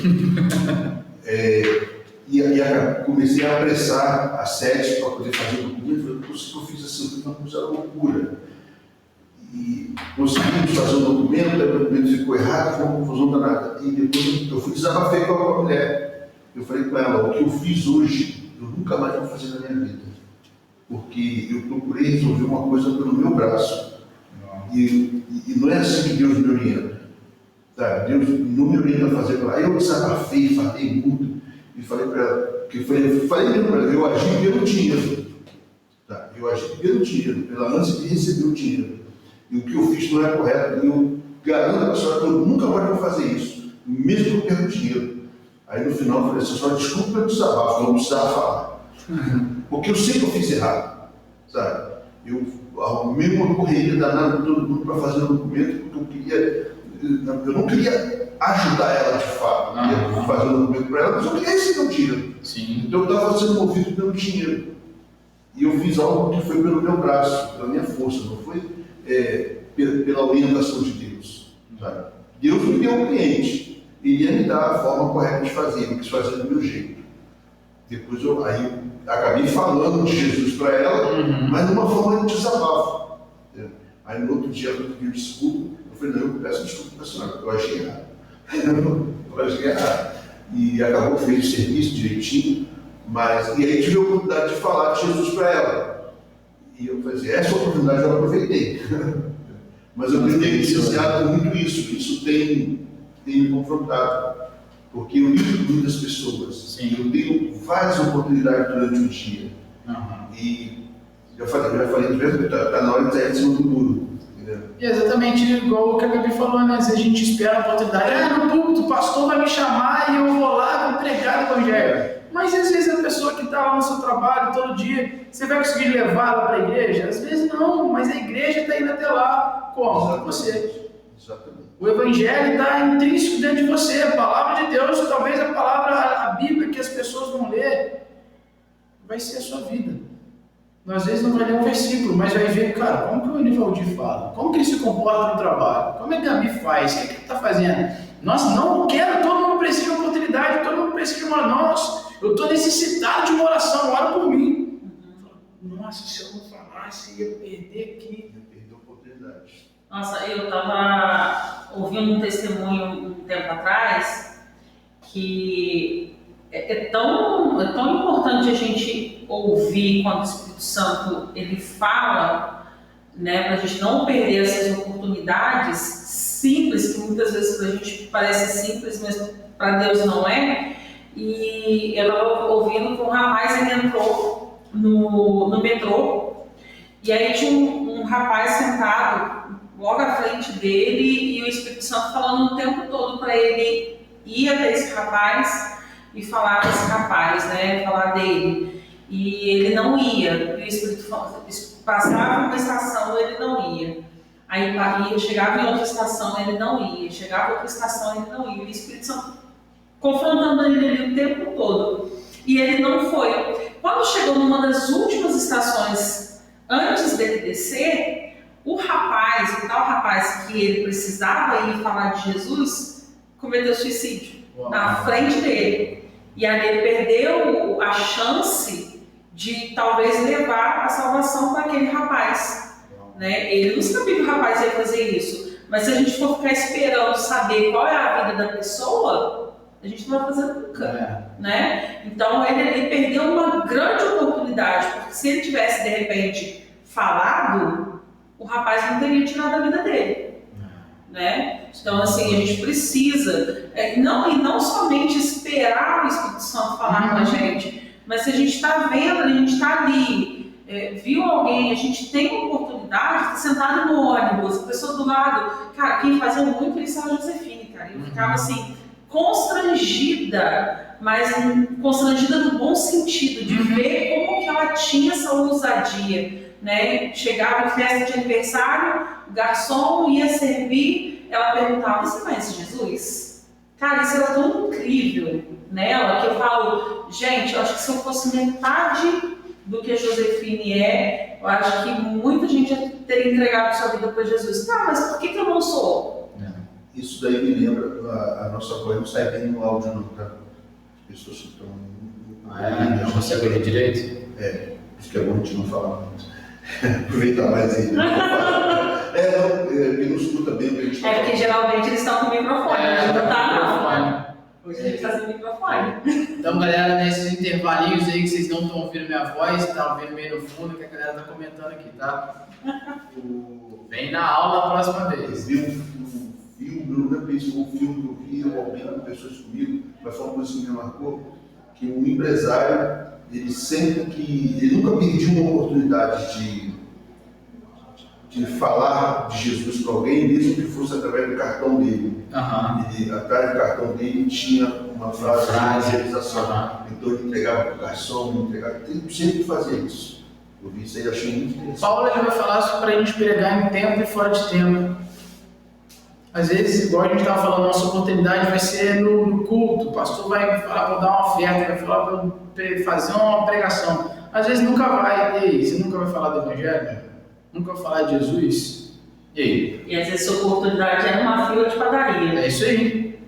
comecei a apressar a sede para poder fazer o documento. Eu fiz assim, uma coisa loucura. E conseguimos fazer o documento ficou errado, foi uma confusão danada. E depois eu fui desabafei com a mulher. Eu falei com ela, o que eu fiz hoje, eu nunca mais vou fazer na minha vida. Porque eu procurei resolver uma coisa pelo meu braço. E não é assim que Deus me orienta. Tá? Deus não me orienta a fazer para ela. Aí eu desabafei, falei muito. E falei para ela, eu agi pelo dinheiro. Tá? Eu agi pelo dinheiro, pela ânsia de receber o dinheiro. E o que eu fiz não é correto. Eu garanto a senhora que eu nunca mais vou fazer isso, mesmo que eu perca o dinheiro. Aí no final eu falei assim, senhora, desculpa pelo desabafo, eu não precisava falar. Porque eu sei que eu fiz errado, sabe? Eu arrumei uma correria danada com todo mundo para fazer o documento, porque eu não queria ajudar ela de fato, eu queria fazer o documento para ela, mas eu queria receber o dinheiro. Sim. Então eu estava sendo movido pelo dinheiro. E eu fiz algo que foi pelo meu braço, pela minha força, não foi pela orientação de Deus. Sabe? Deus me deu um cliente, ele ia me dar a forma correta de fazer, eu quis fazer do meu jeito. Depois eu acabei falando de Jesus para ela, mas de uma forma de desabafo. Aí no outro dia ela pediu desculpa, eu falei, não, eu peço desculpa para a senhora, eu achei errado. Eu achei errado. E acabou que fez o serviço direitinho, e aí tive a oportunidade de falar de Jesus para ela. E eu falei assim, essa oportunidade eu aproveitei. Mas eu tenho negligenciado muito isso, que isso tem me confrontado. Porque eu lido com muitas pessoas. Sim. Eu tenho várias oportunidades durante o dia. E já falei diversas vezes, está na hora de sair de cima do muro. E exatamente igual o que a Gabi falou, né? Às vezes a gente espera a oportunidade, no púlpito, o pastor vai me chamar e eu vou lá vou pregar o evangelho. Mas às vezes a pessoa que está lá no seu trabalho todo dia, você vai conseguir levá-la para a igreja? Às vezes não, mas a igreja está indo até lá. Como? Exatamente. Você. Exatamente. O evangelho está intrínseco dentro de você, a palavra de Deus, talvez a palavra, a Bíblia que as pessoas vão ler, vai ser a sua vida. Às vezes não vai ler um versículo, mas vai ver, cara, como que o Enivaldir fala? Como que ele se comporta no trabalho? Como é que a Gabi faz? O que ele está fazendo? Nossa, não quero, todo mundo precisa de uma oportunidade, todo mundo precisa de uma, nossa, eu estou necessitado de uma oração, ora por mim. Nossa, se eu não falasse, ia perder aqui. Ia perder a oportunidade. Nossa, eu estava ouvindo um testemunho um tempo atrás que é tão importante a gente ouvir quando o Espírito Santo ele fala, né, para a gente não perder essas oportunidades simples, que muitas vezes para a gente parece simples, mas para Deus não é. E eu estava ouvindo que um rapaz ele entrou no metrô e aí tinha um rapaz sentado logo à frente dele e o Espírito Santo falando o tempo todo para ele ir até esse rapaz e falar desse rapaz, né, falar dele. E ele não ia, e o Espírito passava uma estação, ele não ia. Aí chegava em outra estação, ele não ia. Chegava em outra estação, ele não ia. E o Espírito Santo confrontando ele ali o tempo todo. E ele não foi. Quando chegou numa das últimas estações, antes dele descer, o tal rapaz que ele precisava ir falar de Jesus, cometeu suicídio na frente dele. E aí ele perdeu a chance de talvez levar a salvação para aquele rapaz. Né? Ele não sabia que o rapaz ia fazer isso. Mas se a gente for ficar esperando saber qual é a vida da pessoa, a gente não vai fazer nunca. Né? Então ele perdeu uma grande oportunidade, porque se ele tivesse de repente falado, o rapaz não teria tirado a vida dele. Né? Então, assim, a gente precisa, e não somente esperar o Espírito Santo falar com a gente, mas se a gente está vendo, a gente está ali, viu alguém, a gente tem a oportunidade de estar sentado no ônibus, a pessoa do lado, cara, quem fazia muito isso era a Josefine, cara, eu ficava assim, constrangida, mas constrangida no bom sentido, de ver como que ela tinha essa ousadia. Né? Chegava em festa de aniversário, o garçom ia servir, ela perguntava: você conhece Jesus? Cara, isso era tão incrível nela que eu falo, gente, eu acho que se eu fosse metade do que a Josefine eu acho que muita gente já teria entregado sua vida para Jesus. Tá, mas por que eu não sou? Isso daí me lembra, a nossa voz não sai bem no áudio não, tá? As pessoas que estão... Não consegue ouvir direito? Isso que é bom a gente não falar muito. Aproveitar mais aí. Quem não escuta bem o que a gente está porque geralmente eles estão com o microfone, a gente não tá não. Hoje a gente está sem microfone. Então, galera, nesses intervalinhos aí que vocês não estão ouvindo minha voz, tá ouvindo meio no fundo, que a galera tá comentando aqui, tá? Vem na aula a próxima vez. Eu vi um filme, eu não lembro se foi um filme que eu vi, ou alguém com pessoas comigo, mas foi uma coisa que me marcou, que um empresário, ele nunca perdeu uma oportunidade de falar de Jesus para alguém, mesmo que fosse através do cartão dele. Ele, atrás do cartão dele tinha uma frase de evangelização. Então ele entregava para o garçom, ele sempre fazia isso. Eu vi isso aí, achei muito interessante. Paulo ele vai falar para a gente pregar em tempo e fora de tempo. Às vezes, igual a gente estava falando, nossa oportunidade vai ser no culto. O pastor vai falar para dar uma oferta, vai falar para fazer uma pregação. Às vezes nunca vai. E aí, você nunca vai falar do Evangelho? Nunca vai falar de Jesus? E aí? E às vezes a oportunidade é numa fila de padaria. É isso aí.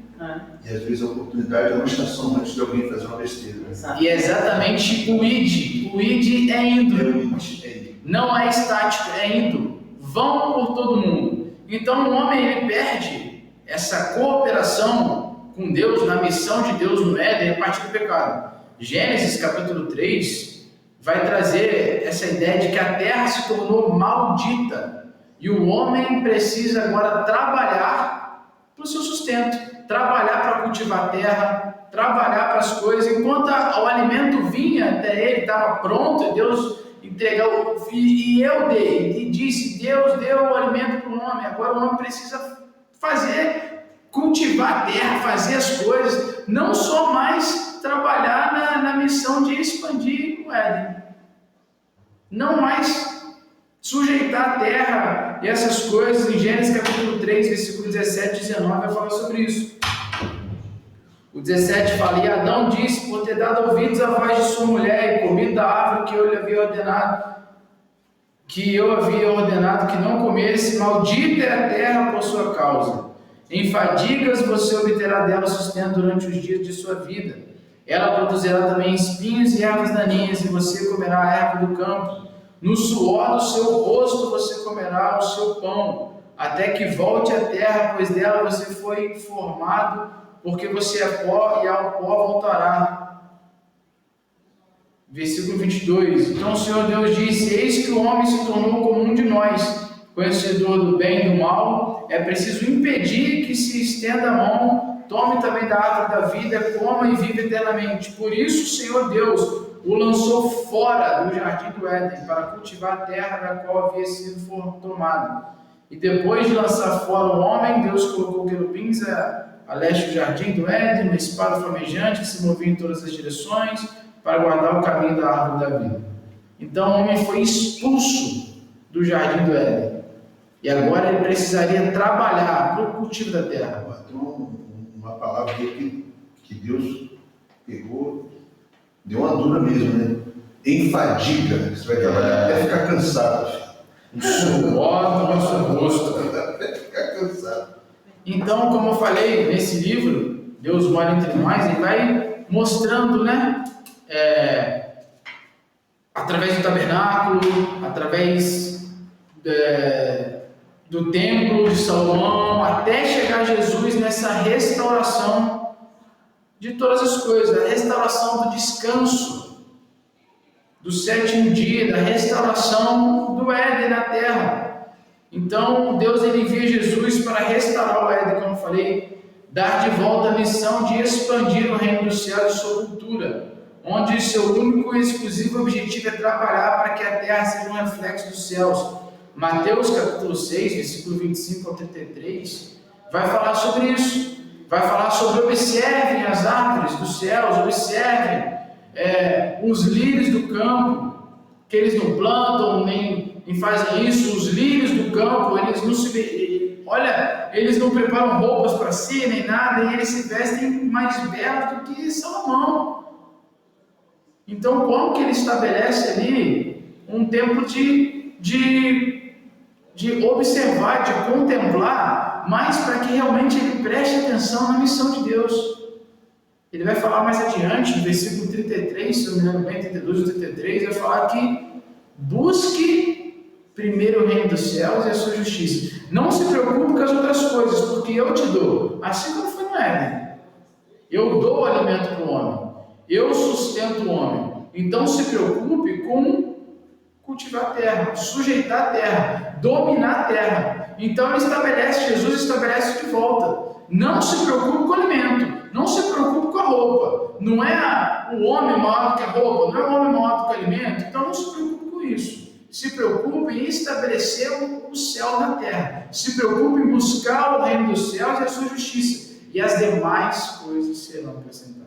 E às vezes a oportunidade é uma estação antes de alguém fazer uma besteira. Exato. E é exatamente o id. O id é indo. Não é estático, é indo. Vão por todo mundo. Então o homem ele perde essa cooperação com Deus, na missão de Deus no Éden, a partir do pecado. Gênesis capítulo 3 vai trazer essa ideia de que a terra se tornou maldita e o homem precisa agora trabalhar para o seu sustento, trabalhar para cultivar a terra, trabalhar para as coisas, enquanto o alimento vinha até ele, estava pronto, Deus entregou, e eu dei, e disse, Deus deu o alimento para o homem, agora o homem precisa cultivar a terra, fazer as coisas, não só mais trabalhar na missão de expandir o Éden, não mais sujeitar a terra e essas coisas. Em Gênesis capítulo 3, versículo 17 e 19 vai falar sobre isso. O 17 fala: e Adão disse, por ter dado ouvidos à voz de sua mulher e comido da árvore que eu havia ordenado que não comesse, maldita é a terra por sua causa. Em fadigas você obterá dela sustento durante os dias de sua vida. Ela produzirá também espinhos e ervas daninhas, e você comerá a erva do campo. No suor do seu rosto você comerá o seu pão, até que volte à terra, pois dela você foi formado, porque você é pó e ao pó voltará. Versículo 22. Então o Senhor Deus disse: eis que o homem se tornou como um de nós, conhecedor do bem e do mal. É preciso impedir que se estenda a mão, tome também da árvore da vida, coma e viva eternamente. Por isso o Senhor Deus o lançou fora do jardim do Éden, para cultivar a terra da qual havia sido tomado. E depois de lançar fora o homem, Deus colocou querubins a leste do jardim do Éden, uma espada flamejante que se movia em todas as direções, para guardar o caminho da árvore da vida. Então o homem foi expulso do jardim do Éden. E agora ele precisaria trabalhar para o cultivo da terra. Tem uma palavra aqui que Deus pegou, deu uma dura mesmo, né? Em fadiga. Você vai trabalhar até ficar cansado. Suor no seu rosto. Até ficar cansado. Então, como eu falei, nesse livro, Deus mora entre nós, ele vai mostrando, né? Através do tabernáculo, através do templo de Salomão, até chegar a Jesus nessa restauração de todas as coisas, a restauração do descanso, do sétimo dia, da restauração do Éden na terra. Então, Deus ele envia Jesus para restaurar o Éden, como eu falei, dar de volta a missão de expandir o reino dos céus e sua cultura, onde seu único e exclusivo objetivo é trabalhar para que a terra seja um reflexo dos céus. Mateus capítulo 6, versículo 25 ao 33, vai falar sobre isso. Vai falar sobre observem as árvores dos céus, observem os lírios do campo, que eles não plantam, nem fazem isso. Os lírios do campo, eles não preparam roupas para si, nem nada, e eles se vestem mais belos do que Salomão. Então, como que ele estabelece ali um tempo de observar, de contemplar, mas para que realmente ele preste atenção na missão de Deus. Ele vai falar mais adiante, no versículo 33, se eu me lembro bem, 32 ou 33, vai falar que busque primeiro o reino dos céus e a sua justiça. Não se preocupe com as outras coisas, porque eu te dou, assim como foi no Éden. Eu dou o alimento para o homem, eu sustento o homem. Então se preocupe com cultivar a terra, sujeitar a terra, dominar a terra. Então Jesus estabelece de volta. Não se preocupe com o alimento, não se preocupe com a roupa. Não é o homem maior do que a roupa, não é o homem maior do que o alimento. Então não se preocupe com isso. Se preocupe em estabelecer o céu na terra. Se preocupe em buscar o reino dos céus e a sua justiça. E as demais coisas serão acrescentadas.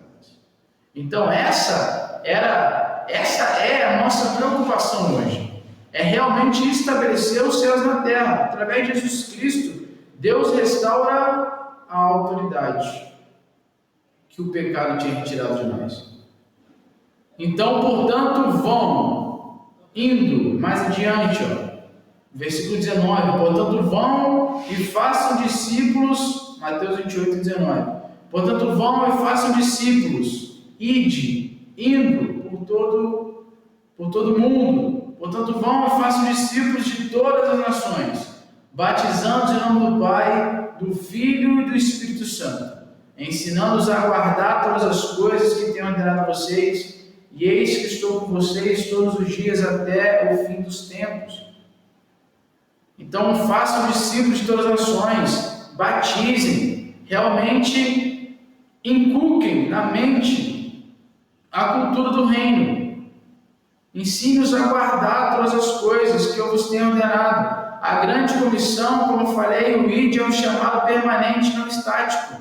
Então essa é a nossa preocupação hoje. É realmente estabelecer os céus na terra. Através de Jesus Cristo, Deus restaura a autoridade que o pecado tinha retirado de nós. Então, portanto, vão, indo mais adiante, versículo 19, portanto, vão e façam discípulos, Mateus 28, 19, portanto, vão e façam discípulos, indo por todo mundo. Portanto, vão e façam discípulos de todas as nações, batizando-os em nome do Pai, do Filho e do Espírito Santo, ensinando-os a guardar todas as coisas que tenho ordenado a vocês, e eis que estou com vocês todos os dias até o fim dos tempos. Então, façam discípulos de todas as nações, batizem, realmente inculquem na mente a cultura do reino. Ensine-os a guardar todas as coisas que eu vos tenho ordenado. A grande comissão, como eu falei, o ID é um chamado permanente, não estático,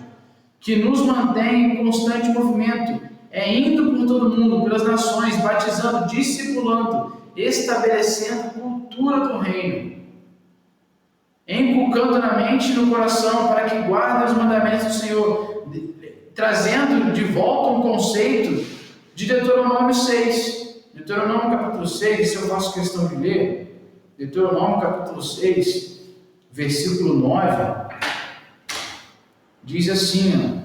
que nos mantém em constante movimento. É indo por todo mundo, pelas nações, batizando, discipulando, estabelecendo cultura do reino, inculcando na mente e no coração, para que guardem os mandamentos do Senhor, trazendo de volta um conceito de Deuteronômio 6. Deuteronômio capítulo 6, se eu faço questão de ler, Deuteronômio capítulo 6, versículo 9, diz assim,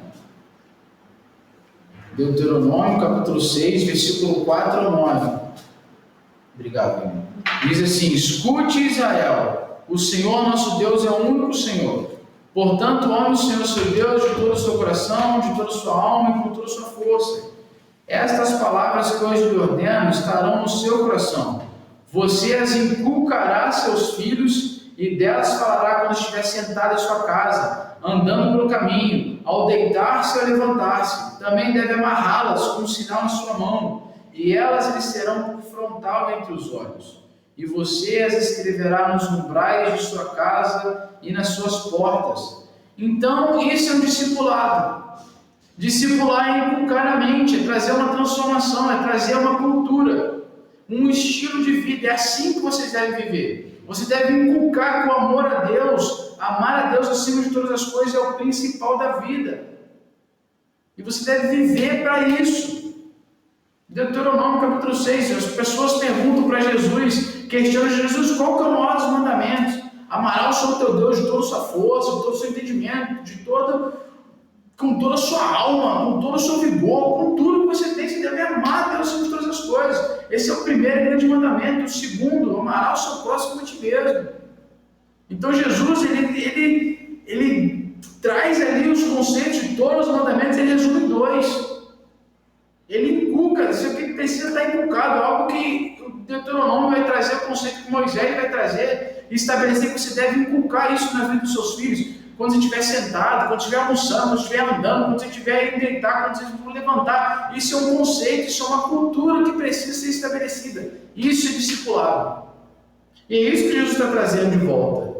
Deuteronômio capítulo 6, versículo 4 ao 9. Obrigado, irmão. Diz assim: escute, Israel, o Senhor nosso Deus é o único Senhor. Portanto, ame o Senhor seu Deus de todo o seu coração, de toda a sua alma e com toda a sua força. Estas palavras que hoje lhe ordeno estarão no seu coração. Você as inculcará a seus filhos e delas falará quando estiver sentado em sua casa, andando pelo caminho, ao deitar-se ou levantar-se. Também deve amarrá-las com um sinal na sua mão, e elas lhe serão por frontal entre os olhos. E você as escreverá nos umbrais de sua casa e nas suas portas. Então, isso é um discipulado. Discipular é inculcar na mente, é trazer uma transformação, é trazer uma cultura, um estilo de vida. É assim que vocês devem viver. Você deve inculcar com amor a Deus. Amar a Deus acima de todas as coisas é o principal da vida. E você deve viver para isso. Deuteronômio capítulo 6, as pessoas perguntam para Jesus, questionam Jesus, qual que é o maior dos mandamentos? Amarás o Senhor teu Deus de toda a sua força, de todo o seu entendimento, com toda a sua alma, com todo o seu vigor, com tudo que você tem. Você deve amar a Deus acima de todas as coisas. Esse é o primeiro grande mandamento. O segundo, amarás o seu próximo como a ti mesmo. Então Jesus, ele traz ali os conceitos de todos os mandamentos, ele resume em dois. Ele inculca, isso aqui precisa estar inculcado, algo que o Deuteronômio vai trazer o conceito que Moisés vai trazer e estabelecer que você deve inculcar isso na vida dos seus filhos. Quando você estiver sentado, quando estiver almoçando, quando estiver andando, quando você estiver indo deitar, quando você for levantar. Isso é um conceito, isso é uma cultura que precisa ser estabelecida. Isso é discipulado. E é isso que Jesus está trazendo de volta.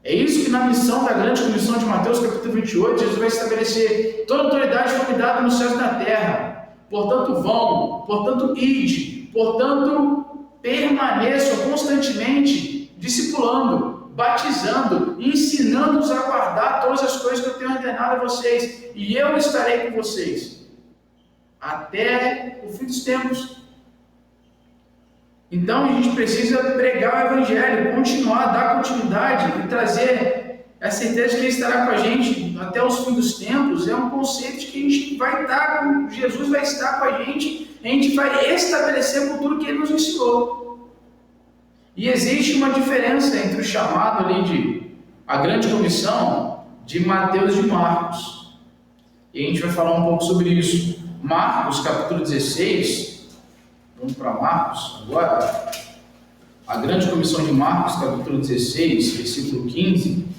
É isso que na missão da grande comissão de Mateus, capítulo 28, Jesus vai estabelecer: toda autoridade foi me dada nos céus e na terra. Portanto, vão, portanto, ide, portanto, permaneçam constantemente discipulando, batizando, ensinando-os a guardar todas as coisas que eu tenho ordenado a vocês, e eu estarei com vocês até o fim dos tempos. Então a gente precisa pregar o Evangelho, continuar, dar continuidade e trazer a certeza de que Ele estará com a gente até os fins dos tempos. É um conceito de que a gente vai estar, Jesus vai estar com a gente vai estabelecer a cultura que Ele nos ensinou. E existe uma diferença entre o chamado ali de a grande comissão de Mateus e de Marcos. E a gente vai falar um pouco sobre isso. Marcos, capítulo 16, vamos para Marcos agora. A grande comissão de Marcos, capítulo 16, versículo 15.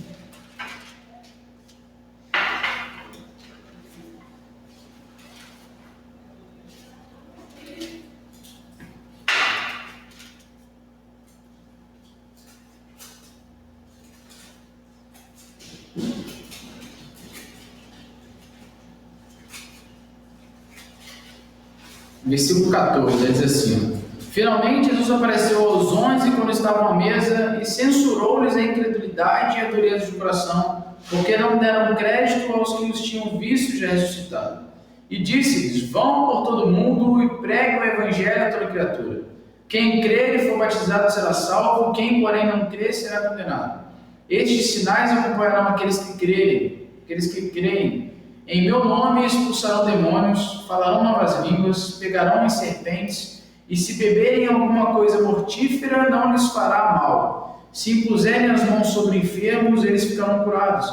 Versículo 14, diz assim: finalmente Jesus apareceu aos 11 quando estavam à mesa e censurou-lhes a incredulidade e a dureza de coração, porque não deram crédito aos que os tinham visto já ressuscitado. E disse-lhes: vão por todo mundo e preguem o evangelho a toda criatura. Quem crer e for batizado será salvo, quem porém não crer será condenado. Estes sinais acompanharão aqueles que creem. Em meu nome expulsarão demônios, falarão novas línguas, pegarão em serpentes, e se beberem alguma coisa mortífera, não lhes fará mal. Se impuserem as mãos sobre enfermos, eles ficarão curados.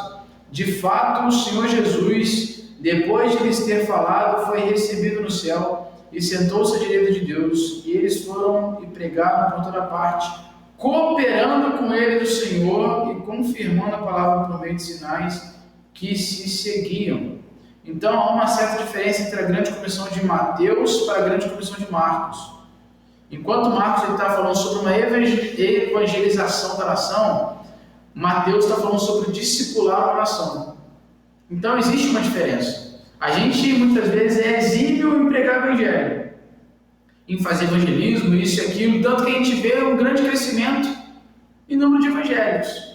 De fato, o Senhor Jesus, depois de lhes ter falado, foi recebido no céu e sentou-se à direita de Deus, e eles foram e pregaram por toda parte, cooperando com ele do Senhor e confirmando a palavra por meio de sinais que se seguiam. Então há uma certa diferença entre a grande comissão de Mateus para a grande comissão de Marcos. Enquanto Marcos está falando sobre uma evangelização da nação, Mateus está falando sobre discipular a nação. Então existe uma diferença. A gente muitas vezes é exímio em pregar o evangelho, em fazer evangelismo, isso e aquilo, tanto que a gente vê um grande crescimento em número de evangélicos.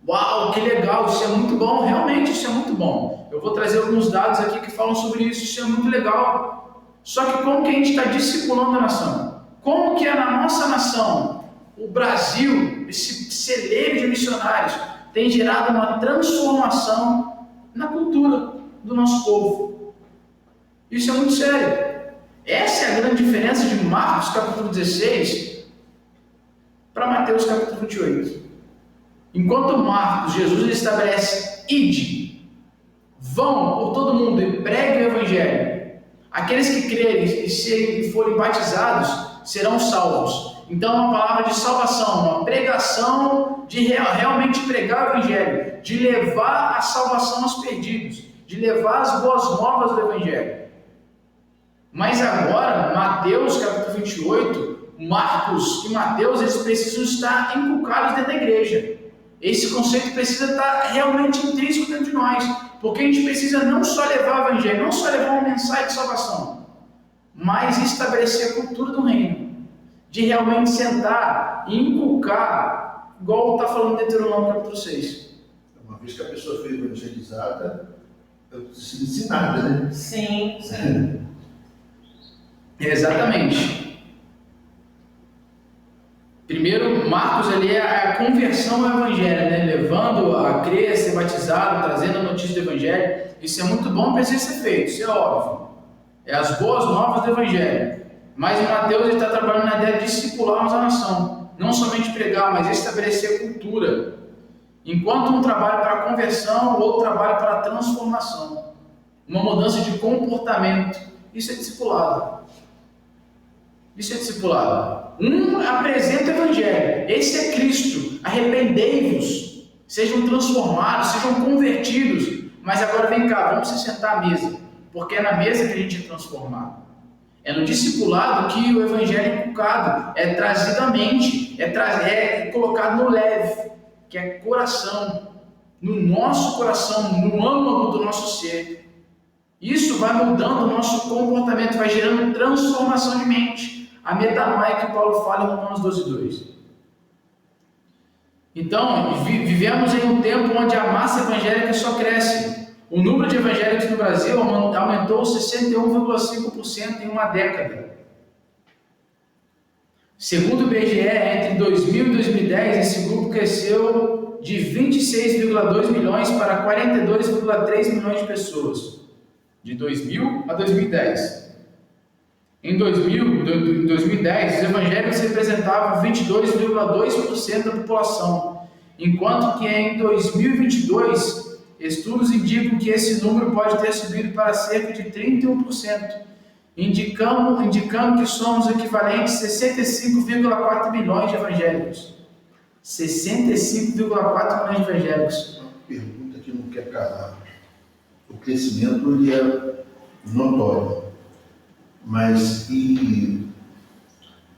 Uau, que legal, isso é muito bom, realmente isso é muito bom. Eu vou trazer alguns dados aqui que falam sobre isso, isso é muito legal. Só que como que a gente está discipulando a nação? Como que é na nossa nação, o Brasil, esse celeiro de missionários, tem gerado uma transformação na cultura do nosso povo? Isso é muito sério. Essa é a grande diferença de Marcos capítulo 16 para Mateus capítulo 28. Enquanto Marcos, Jesus estabelece: ide, vão por todo mundo e preguem o evangelho. Aqueles que crerem e forem batizados serão salvos. Então, uma palavra de salvação, uma pregação de realmente pregar o evangelho, de levar a salvação aos perdidos, de levar as boas novas do evangelho. Mas agora, Mateus capítulo 28, Marcos e Mateus, eles precisam estar inculcados dentro da igreja. Esse conceito precisa estar realmente intrínseco dentro de nós, porque a gente precisa não só levar o evangelho, não só levar uma mensagem de salvação, mas estabelecer a cultura do reino, de realmente sentar e inculcar, igual está falando em Deuteronômio capítulo 6. Uma vez que a pessoa foi evangelizada, ela precisa ensinar, né? Sim, sim. Exatamente. Primeiro, Marcos ali é a conversão ao evangelho, né? Levando a crer, a ser batizado, trazendo a notícia do evangelho. Isso é muito bom, precisa ser feito, isso é óbvio. É as boas novas do evangelho. Mas Mateus ele está trabalhando na ideia de discipularmos a nação. Não somente pregar, mas estabelecer a cultura. Enquanto um trabalha para a conversão, o outro trabalha para a transformação. Uma mudança de comportamento. Isso é discipulado. Isso é discipulado. Um apresenta o Evangelho. Esse é Cristo. Arrependei-vos, sejam transformados, sejam convertidos. Mas agora vem cá, vamos se sentar à mesa. Porque é na mesa que a gente é transformado. É no discipulado que o Evangelho é inculcado, é trazido à mente, é colocado no leve, que é coração, no nosso coração, no âmago do nosso ser. Isso vai mudando o nosso comportamento, vai gerando transformação de mente. A metanoia que Paulo fala em Romanos 12:2. Então, vivemos em um tempo onde a massa evangélica só cresce. O número de evangélicos no Brasil aumentou 61,5% em uma década. Segundo o IBGE, entre 2000 e 2010, esse grupo cresceu de 26,2 milhões para 42,3 milhões de pessoas. De 2000 a 2010. Em 2010, os evangélicos representavam 22,2% da população, enquanto que em 2022, estudos indicam que esse número pode ter subido para cerca de 31%, indicando que somos equivalentes a 65,4 milhões de evangélicos. 65,4 milhões de evangélicos. Uma pergunta que não quer calar. O crescimento ele é notório, mas e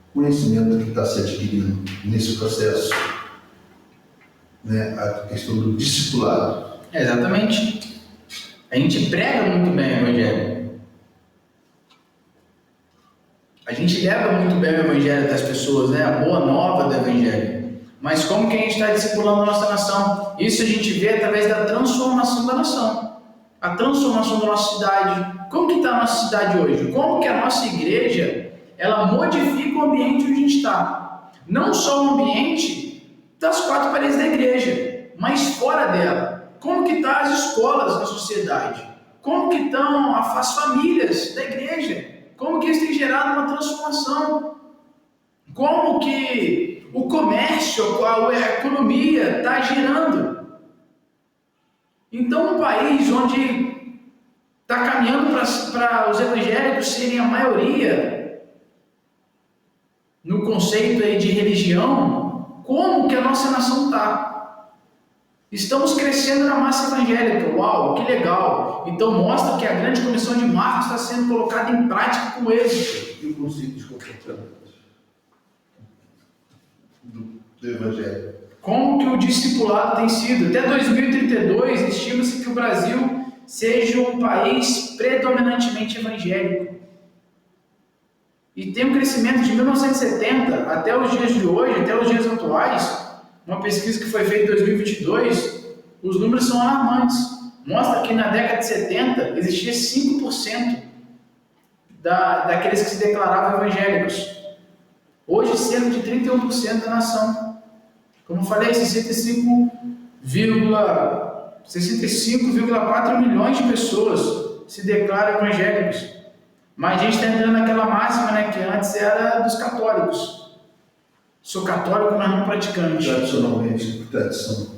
o conhecimento que está se adquirindo nesse processo, né, a questão do discipulado? Exatamente. A gente prega muito bem o Evangelho. A gente leva muito bem o Evangelho das pessoas, né? A boa nova do Evangelho. Mas como que a gente está discipulando a nossa nação? Isso a gente vê através da transformação da nação. A transformação da nossa cidade. Como que está a nossa cidade hoje? Como que a nossa igreja, ela modifica o ambiente onde a gente está? Não só o ambiente das quatro paredes da igreja, mas fora dela. Como que estão as escolas na sociedade? Como que estão as famílias da igreja? Como que isso tem gerado uma transformação? Como que o comércio, a economia está girando? Então, um país onde está caminhando para os evangélicos serem a maioria no conceito aí de religião, como que a nossa nação está? Estamos crescendo na massa evangélica. Uau, que legal! Então mostra que a grande comissão de Marcos está sendo colocada em prática com êxito. E o conceito de comportamento do Evangelho? Como que o discipulado tem sido? Até 2032, estima-se que o Brasil seja um país predominantemente evangélico. E tem um crescimento de 1970 até os dias de hoje, até os dias atuais. Uma pesquisa que foi feita em 2022, os números são alarmantes. Mostra que na década de 70 existia 5% daqueles que se declaravam evangélicos. Hoje, cerca de 31% da nação. Como eu falei, 65,4 milhões de pessoas se declaram evangélicos. Mas a gente está entrando naquela máxima, né, que antes era dos católicos. Sou católico, mas não praticante. Tradicionalmente, tradição.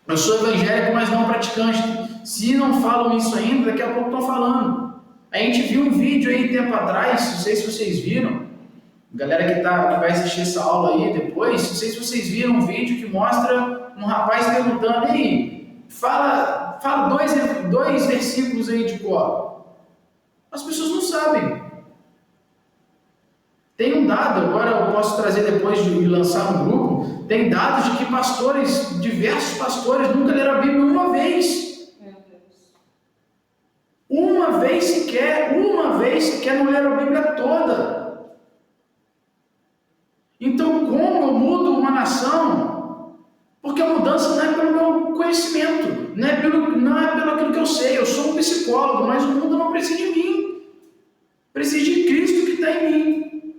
Eu sou evangélico, mas não praticante. Se não falam isso ainda, daqui a pouco estão falando. A gente viu um vídeo aí tempo atrás, não sei se vocês viram, galera que vai assistir essa aula aí depois, não sei se vocês viram um vídeo que mostra um rapaz perguntando: ei, fala dois versículos aí de cor. As pessoas não sabem. Tem um dado, agora eu posso trazer depois de lançar no grupo, tem dados de que diversos pastores nunca leram a Bíblia uma vez. Meu Deus. Uma vez sequer não leram a Bíblia toda. Então, como eu mudo uma nação? Porque a mudança não é pelo meu conhecimento, não é pelo aquilo que eu sei. Eu sou um psicólogo, mas o mundo não precisa de mim. Precisa de Cristo que está em mim.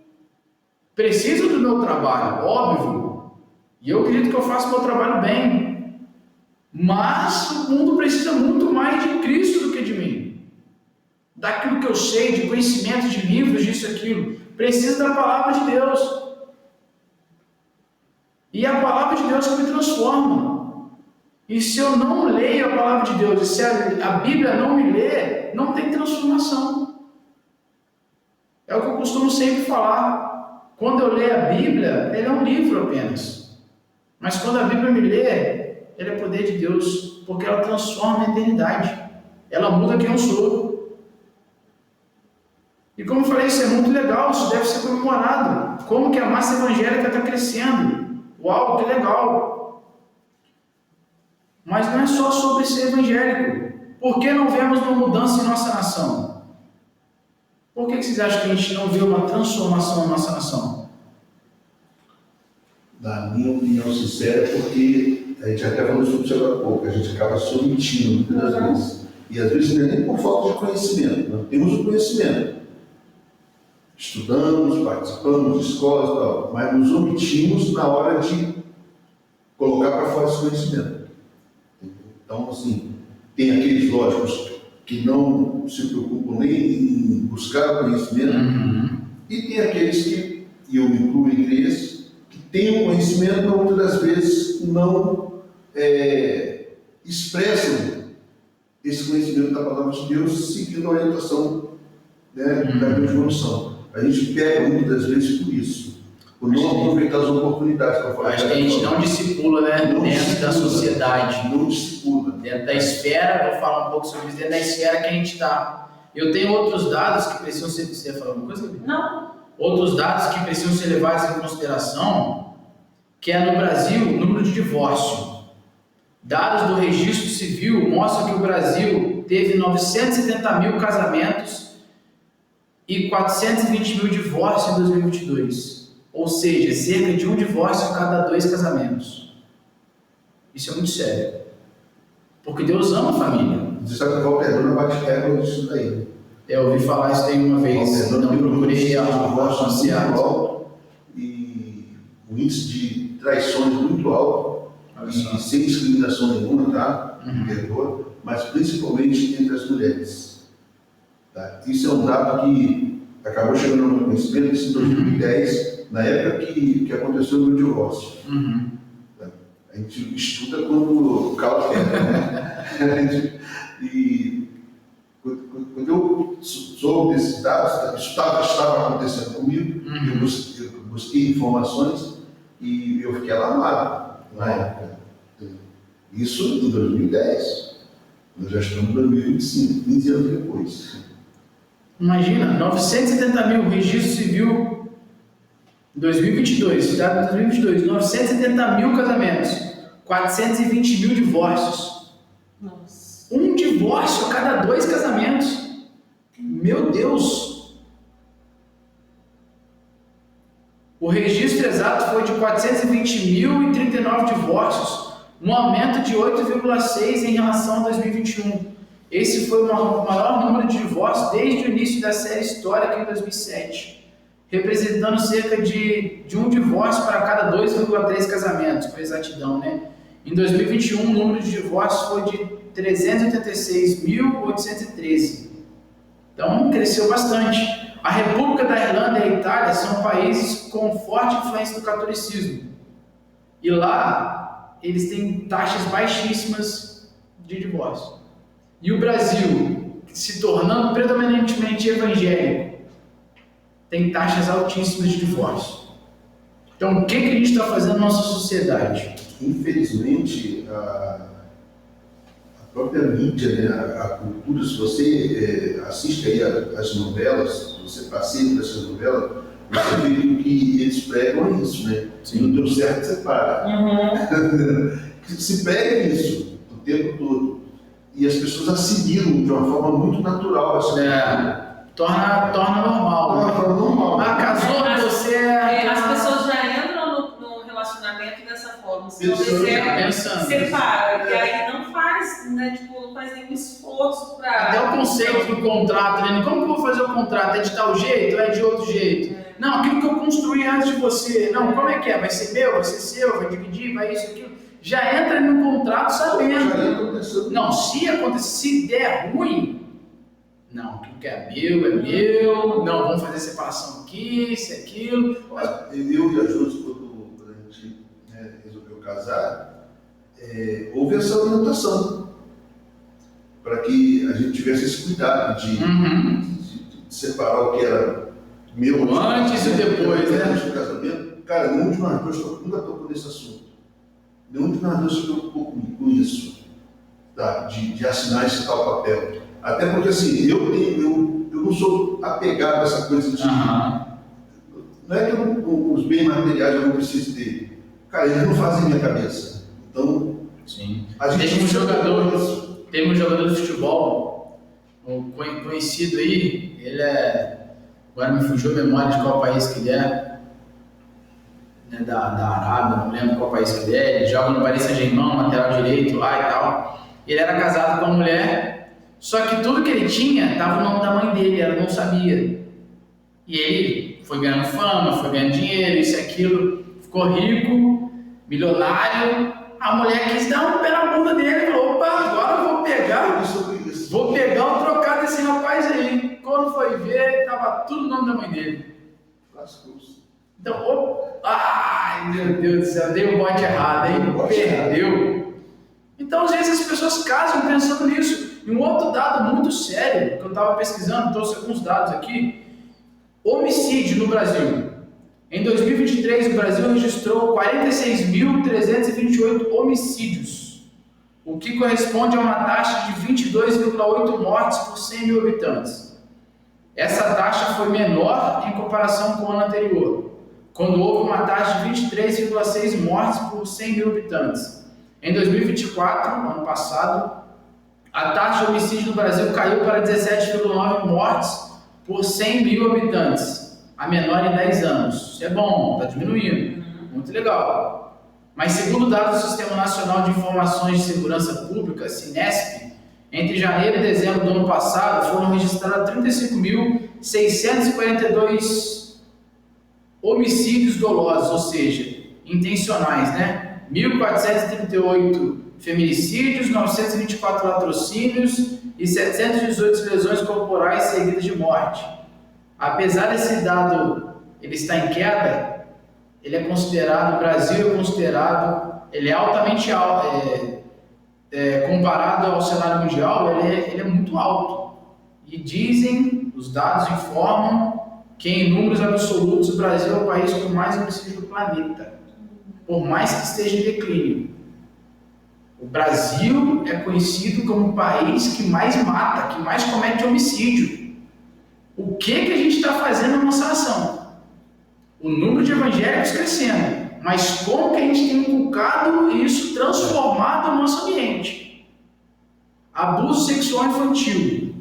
Preciso do meu trabalho, óbvio. E eu acredito que eu faço meu trabalho bem. Mas o mundo precisa muito mais de Cristo do que de mim. Daquilo que eu sei, de conhecimento, de livros, disso e aquilo. Precisa da palavra de Deus. E é a palavra de Deus que me transforma. E se eu não leio a palavra de Deus, e se a Bíblia não me lê, não tem transformação. É o que eu costumo sempre falar. Quando eu leio a Bíblia, ele é um livro apenas. Mas quando a Bíblia me lê, ele é poder de Deus, porque ela transforma a eternidade. Ela muda quem eu sou. E como eu falei, isso é muito legal, isso deve ser comemorado. Como que a massa evangélica está crescendo. Uau, que legal. Mas não é só sobre ser evangélico. Por que não vemos uma mudança em nossa nação? Por que vocês acham que a gente não vê uma transformação na nossa nação? Na minha opinião sincera, é porque a gente até falou sobre isso agora há pouco, a gente acaba se omitindo muitas vezes. E às vezes não é nem por falta de conhecimento, nós temos o conhecimento. Estudamos, participamos de escolas e tal, mas nos omitimos na hora de colocar para fora esse conhecimento. Então, assim, tem aqueles lógicos que não se preocupam nem em buscar o conhecimento, e tem aqueles que, e eu me incluo entre esses, que têm o conhecimento, mas muitas das vezes não expressam esse conhecimento da palavra de Deus seguindo a orientação, né, da evolução. A gente pega muitas das vezes por isso, por não aproveitar as oportunidades para falar. Acho que a gente não discipula, né, dentro da sociedade. Não discipula. Dentro da esfera, vou falar um pouco sobre isso, dentro da esfera que a gente está. Eu tenho outros dados que precisam ser... Você ia falar alguma coisa? Não. Outros dados que precisam ser levados em consideração, que é no Brasil, o número de divórcio. Dados do registro civil mostram que o Brasil teve 970 mil casamentos e 420 mil divórcios em 2022. Ou seja, cerca de um divórcio a cada 2 casamentos. Isso é muito sério. Porque Deus ama a família. Você sabe que o Valperdona bate recorde disso daí. Eu ouvi falar isso aí uma vez, não procurei associar. E o índice de traições muito alto, e sem discriminação nenhuma, tá? Perdoa, mas principalmente entre as mulheres. Tá? Isso é um dado que acabou chegando ao meu conhecimento em 2010, na época que aconteceu o meu divórcio. Tá? A gente estuda quando cala a pedra, né? E quando eu soube desses dados, isso estava acontecendo comigo, eu busquei informações e eu fiquei alarmado na época. Isso em 2010. Nós já estamos em 2025, 15 anos depois. Imagina, 970 mil registro civil em 2022, dado em 2022, 970 mil casamentos, 420 mil divórcios. Nossa. Um divórcio a cada 2 casamentos. Meu Deus! O registro exato foi de 420.039 divórcios, um aumento de 8,6 em relação a 2021. Esse foi o maior número de divórcios desde o início da série histórica em 2007, representando cerca de um divórcio para cada 2,3 casamentos, com exatidão, né? Em 2021, o número de divórcios foi de 386.813. Então, cresceu bastante. A República da Irlanda e a Itália são países com forte influência do catolicismo. E lá, eles têm taxas baixíssimas de divórcio. E o Brasil, se tornando predominantemente evangélico, tem taxas altíssimas de divórcio. Então, o que a gente está fazendo na nossa sociedade? Infelizmente, a própria mídia, né, a cultura, se você assiste aí as novelas, você passeia por essas novelas, você vê que eles pregam isso, né? Se não deu certo, você para. Se prega isso o tempo todo. E as pessoas assimilam de uma forma muito natural essa cultura. Torna normal. Torna normal. Ah, casou, você as pessoas já entram no relacionamento dessa forma. Se pensando. Separa. E aí não faz, né? Tipo, não faz nenhum esforço para. Até o conceito do contrato, né? Como que eu vou fazer o contrato? É de tal jeito ou é de outro jeito? Não, aquilo que eu construí antes de você. Não, como é que é? Vai ser meu, vai ser seu, vai dividir, vai isso, aquilo. Já entra no contrato sabendo. Não, se acontecer, se der ruim, não, aquilo que é meu, não, vamos fazer separação aqui, isso, aquilo. Mas eu e a Josi, quando a gente resolveu casar, houve essa orientação para que a gente tivesse esse cuidado de separar o que era meu antes e depois, né? Antes do casamento, cara, nenhum de nós dois nunca tocou nesse assunto. Nenhum de nós dois se preocupou com isso, tá? De assinar esse tal papel. Até porque, assim, eu não sou apegado a essa coisa de... Não é que os bens materiais eu não preciso ter. Cara, eles não fazem minha cabeça. Então, sim. Teve um jogador de futebol, um conhecido aí, ele é, agora me fugiu a memória de qual país que ele é, né, da Arábia, não lembro qual país que ele é, ele joga no Paris Saint-Germain, lateral direito lá e tal. Ele era casado com uma mulher, só que tudo que ele tinha estava no nome da mãe dele, ela não sabia. E ele foi ganhando fama, foi ganhando dinheiro, isso e aquilo, ficou rico, milionário. A mulher quis dar um pé na bunda dele e falou: opa, agora eu vou pegar o trocado desse rapaz aí. Quando foi ver, estava tudo no nome da mãe dele. Então, ai meu Deus do céu, dei um bote errado, hein? Perdeu. Então, às vezes as pessoas casam pensando nisso. E um outro dado muito sério, que eu estava pesquisando, trouxe alguns dados aqui: homicídio no Brasil. Em 2023, o Brasil registrou 46.328 homicídios, o que corresponde a uma taxa de 22,8 mortes por 100 mil habitantes. Essa taxa foi menor em comparação com o ano anterior, quando houve uma taxa de 23,6 mortes por 100 mil habitantes. Em 2024, ano passado, a taxa de homicídio no Brasil caiu para 17,9 mortes por 100 mil habitantes. A menor em 10 anos. Isso é bom, está diminuindo. Muito legal. Mas segundo dados do Sistema Nacional de Informações de Segurança Pública, SINESP, entre janeiro e dezembro do ano passado foram registrados 35.642 homicídios dolosos, ou seja, intencionais, né? 1.438 feminicídios, 924 latrocínios e 718 lesões corporais seguidas de morte. Apesar desse dado ele estar em queda, ele é considerado, o Brasil é considerado, ele é altamente alto, comparado ao cenário mundial, ele é muito alto. E dizem, os dados informam que em números absolutos o Brasil é o país com mais homicídio do planeta, por mais que esteja em declínio. O Brasil é conhecido como o país que mais mata, que mais comete homicídio. O que a gente está fazendo na nossa ação? O número de evangélicos crescendo, mas como que a gente tem inculcado isso, transformado no nosso ambiente? Abuso sexual infantil.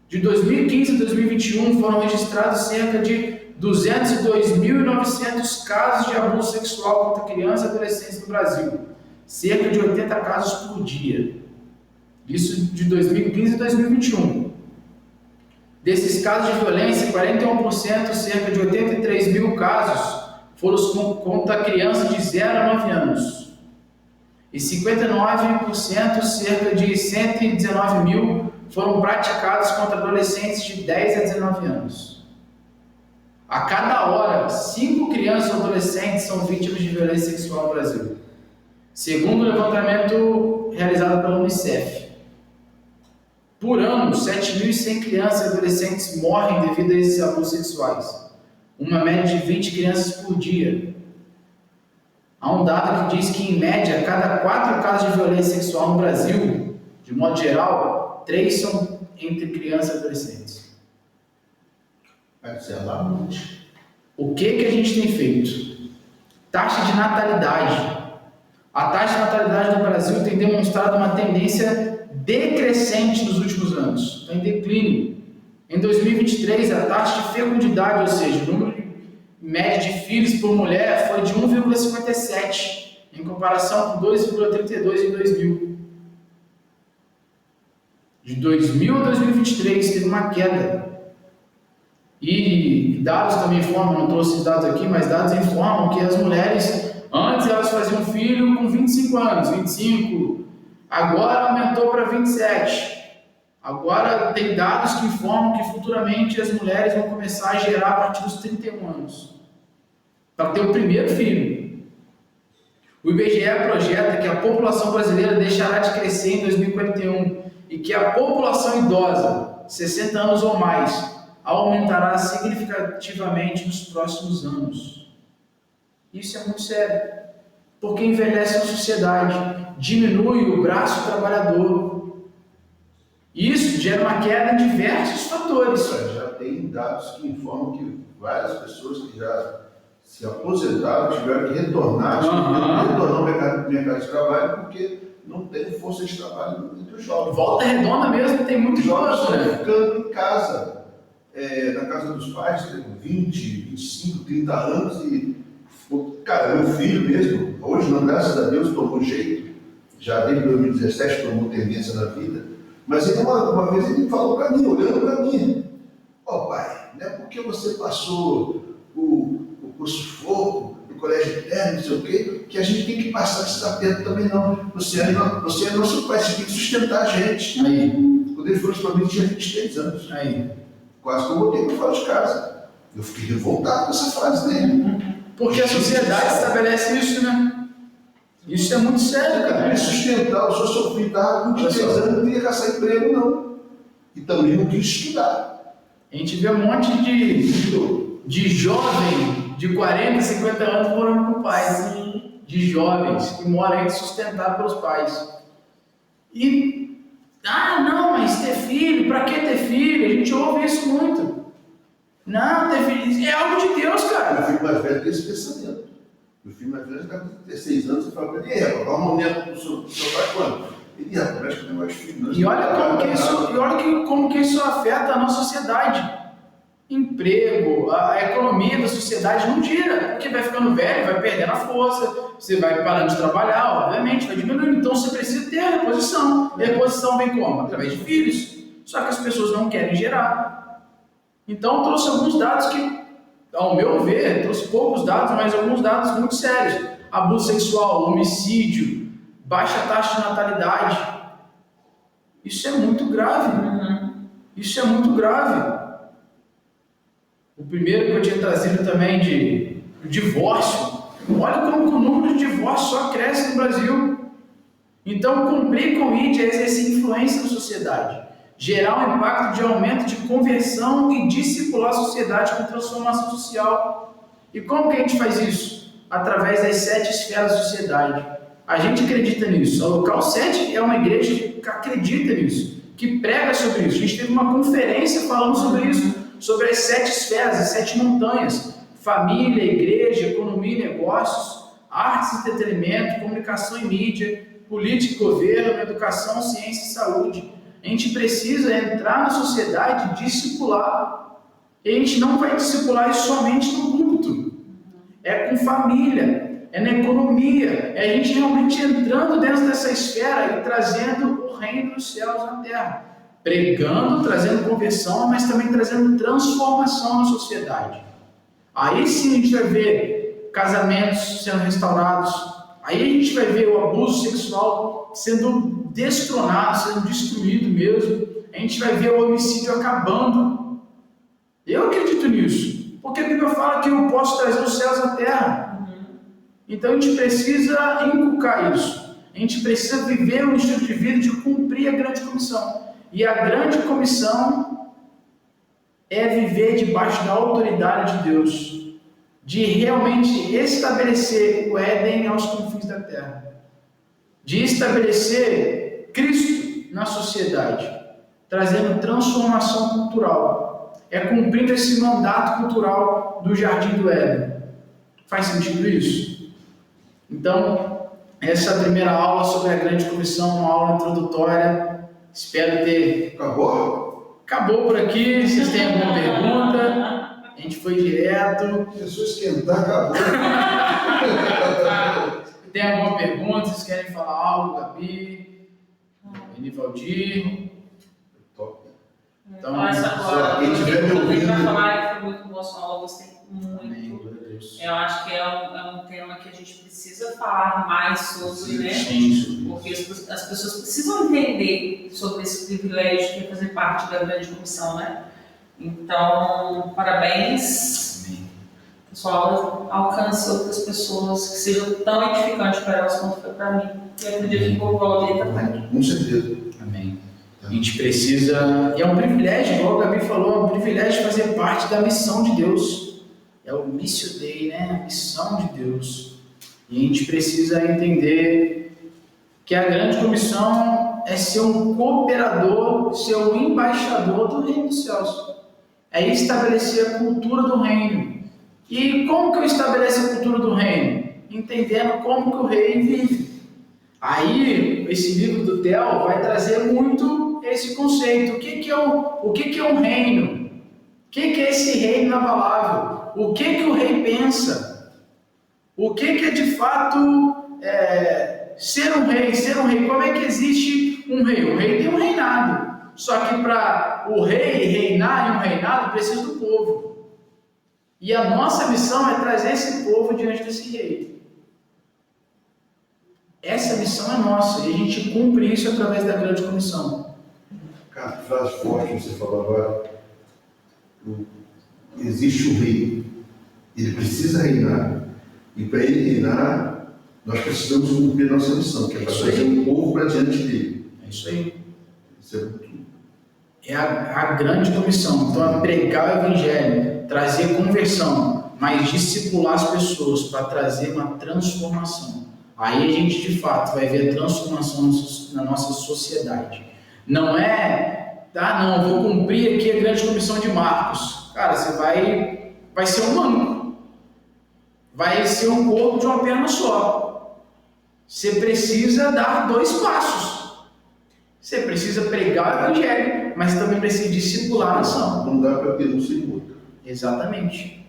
De 2015 a 2021 foram registrados cerca de 202.900 casos de abuso sexual contra crianças e adolescentes no Brasil. Cerca de 80 casos por dia. Isso de 2015 a 2021. Desses casos de violência, 41%, cerca de 83 mil casos, foram contra crianças de 0 a 9 anos. E 59%, cerca de 119 mil, foram praticados contra adolescentes de 10 a 19 anos. A cada hora, 5 crianças ou adolescentes são vítimas de violência sexual no Brasil. Segundo o levantamento realizado pela Unicef. Por ano, 7.100 crianças e adolescentes morrem devido a esses abusos sexuais. Uma média de 20 crianças por dia. Há um dado que diz que, em média, a cada 4 casos de violência sexual no Brasil, de modo geral, 3 são entre crianças e adolescentes. O que a gente tem feito? Taxa de natalidade. A taxa de natalidade no Brasil tem demonstrado uma tendência decrescente nos últimos anos, está em declínio. Em 2023, a taxa de fecundidade, ou seja, o número médio de filhos por mulher, foi de 1,57, em comparação com 2,32 em 2000. De 2000 a 2023, teve uma queda. E dados também informam, não trouxe esses dados aqui, mas dados informam que as mulheres, antes elas faziam filho com 25 anos, 25, agora aumentou para 27. Agora tem dados que informam que futuramente as mulheres vão começar a gerar a partir dos 31 anos, para ter o primeiro filho. O IBGE projeta que a população brasileira deixará de crescer em 2041 e que a população idosa, 60 anos ou mais, aumentará significativamente nos próximos anos. Isso é muito sério, porque envelhece a sociedade, diminui o braço trabalhador. Isso gera uma queda em diversos fatores. Já tem dados que informam que várias pessoas que já se aposentaram tiveram que retornar, retornar ao mercado de trabalho porque não tem força de trabalho entre os jovens. Volta Redonda mesmo tem muitos jovens ficando em casa, na casa dos pais, tem 20, 25, 30 anos e, cara, meu filho mesmo, hoje, graças a Deus, tomou jeito, já desde 2017 tomou tendência na vida, mas ele uma vez ele falou para mim, olhando para mim, pai, não é porque você passou o sufoco do colégio interno, não sei o quê, que a gente tem que passar esse aperto também, não. Você é nosso pai, você tem que sustentar a gente. Aí. Quando ele falou isso para mim, tinha 23 anos. Aí. Quase que eu botei para fora de casa. Eu fiquei revoltado com essa frase dele. Porque a sociedade estabelece isso, né? Isso é muito sério, cara. Ele sustentar, o seu filho estava com 23 anos, não queria caçar emprego, não. E também não quis estudar. A gente vê um monte de jovem de 40, 50 anos morando com pais, de jovens que moram aí sustentados pelos pais. E, não, mas ter filho, pra que ter filho? A gente ouve isso muito. Não, ter filho, é algo de Deus, cara. Meu filho mais velho tem esse pensamento. Meu filho mais velho está com 16 anos e fala para ele, dá uma moneda pro seu pai quando? Ele parece que não é mais filho. E olha como que isso afeta a nossa sociedade. Emprego, a economia da sociedade não gira, porque vai ficando velho, vai perdendo a força, você vai parando de trabalhar, obviamente, vai diminuindo, então você precisa ter a reposição. A reposição vem como? Através de filhos, só que as pessoas não querem gerar. Então eu trouxe alguns dados que, ao meu ver, trouxe poucos dados, mas alguns dados muito sérios. Abuso sexual, homicídio, baixa taxa de natalidade. Isso é muito grave. Isso é muito grave. O primeiro que eu tinha trazido também de divórcio. Olha como que o número de divórcios só cresce no Brasil. Então, cumprir com isso é exercer influência na sociedade. Gerar um impacto de aumento de conversão e discipular a sociedade com transformação social. E como que a gente faz isso? Através das 7 esferas da sociedade. A gente acredita nisso. A Local 7 é uma igreja que acredita nisso, que prega sobre isso. A gente teve uma conferência falando sobre isso, sobre as 7 esferas, as 7 montanhas: família, igreja, economia e negócios, artes e entretenimento, comunicação e mídia, política e governo, educação, ciência e saúde. A gente precisa entrar na sociedade e discipular. E a gente não vai discipular isso somente no culto. É com família, é na economia, é a gente realmente entrando dentro dessa esfera e trazendo o reino dos céus na terra. Pregando, trazendo conversão, mas também trazendo transformação na sociedade. Aí sim a gente vai ver casamentos sendo restaurados, aí a gente vai ver o abuso sexual sendo destronado, sendo destruído mesmo, a gente vai ver o homicídio acabando. Eu acredito nisso, porque a Bíblia fala que eu posso trazer os céus à terra. Então a gente precisa inculcar isso, a gente precisa viver um estilo de vida de cumprir a grande comissão. E a grande comissão é viver debaixo da autoridade de Deus, de realmente estabelecer o Éden aos confins da terra, de estabelecer Cristo na sociedade, trazendo transformação cultural. É cumprindo esse mandato cultural do Jardim do Éden. Faz sentido isso? Então, essa é a primeira aula sobre a grande comissão, uma aula introdutória. Espero ter... Acabou por aqui. Vocês têm alguma pergunta? A gente foi direto. Começou a esquentar, acabou. Tem alguma pergunta? Vocês querem falar algo, Gabi? Enivaldir? Top. Então, quem tiver me ouvindo... Para falar, foi muito boa sua aula, gostei muito. Amém. Eu acho que é um tema que a gente precisa falar mais sobre, né? Sim. Porque as pessoas precisam entender sobre esse privilégio que é fazer parte da grande comissão, né? Então, parabéns. Amém. Que sua aula alcance outras pessoas, que sejam tão edificantes para elas quanto foi para mim. E eu acredito que o Valdir também. Com certeza. Amém. A gente precisa, e é um privilégio, igual o Gabi falou, é um privilégio fazer parte da missão de Deus. É o Missio Dei, né? A missão de Deus. E a gente precisa entender que a grande comissão é ser um cooperador, ser um embaixador do reino dos céus. É estabelecer a cultura do reino. E como que eu estabeleço a cultura do reino? Entendendo como que o rei vive. Aí, esse livro do Theo vai trazer muito esse conceito. O que é um reino? O que é esse reino na palavra? O que o rei pensa? O que é de fato ser um rei? Ser um rei, como é que existe um rei? O rei tem um reinado. Só que para o rei reinar em um reinado, precisa do povo. E a nossa missão é trazer esse povo diante desse rei. Essa missão é nossa e a gente cumpre isso através da grande comissão. Cara, que frase forte que você falou agora. Existe um rei, ele precisa reinar, e para ele reinar, nós precisamos cumprir nossa missão, que é trazer o povo para diante dele. É isso aí. Isso é muito. É a grande comissão. Então, é pregar o evangelho, trazer conversão, mas discipular as pessoas para trazer uma transformação. Aí a gente, de fato, vai ver a transformação na nossa sociedade. Não é, não, vou cumprir aqui a grande comissão de Marcos. Cara, você vai ser um manco. Vai ser um corpo de uma perna só. Você precisa dar 2 passos. Você precisa pregar o evangelho, mas também precisa discipular a nação. Não dá para ter um sem outro. Exatamente.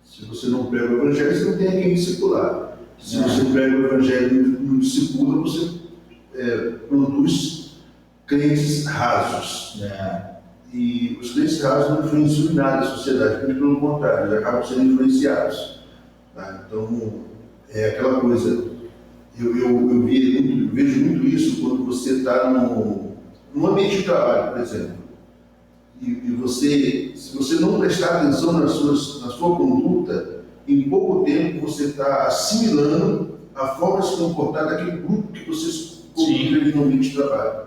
Se você não prega o evangelho, você não tem a quem discipular. Se você prega o evangelho e não discipula, você produz crentes rasos. E os crentes rasos não influenciam em nada a sociedade, muito pelo contrário, eles acabam sendo influenciados. Tá? Então, é aquela coisa. Eu vejo muito isso quando você está num ambiente de trabalho, por exemplo. E você, se você não prestar atenção na sua conduta, em pouco tempo você está assimilando a forma de se comportar daquele grupo que você convive no ambiente de trabalho.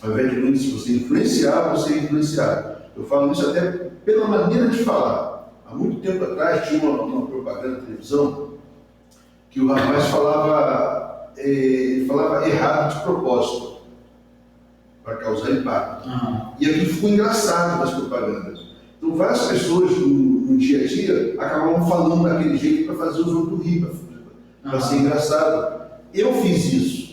Ao invés de se você influenciar, você é influenciado. Eu falo isso até pela maneira de falar. Há muito tempo atrás tinha uma propaganda na televisão que o rapaz falava errado de propósito, para causar impacto. E aquilo ficou engraçado nas propagandas. Então, várias pessoas no dia a dia acabavam falando daquele jeito para fazer os outros rir, para ser engraçado. Eu fiz isso.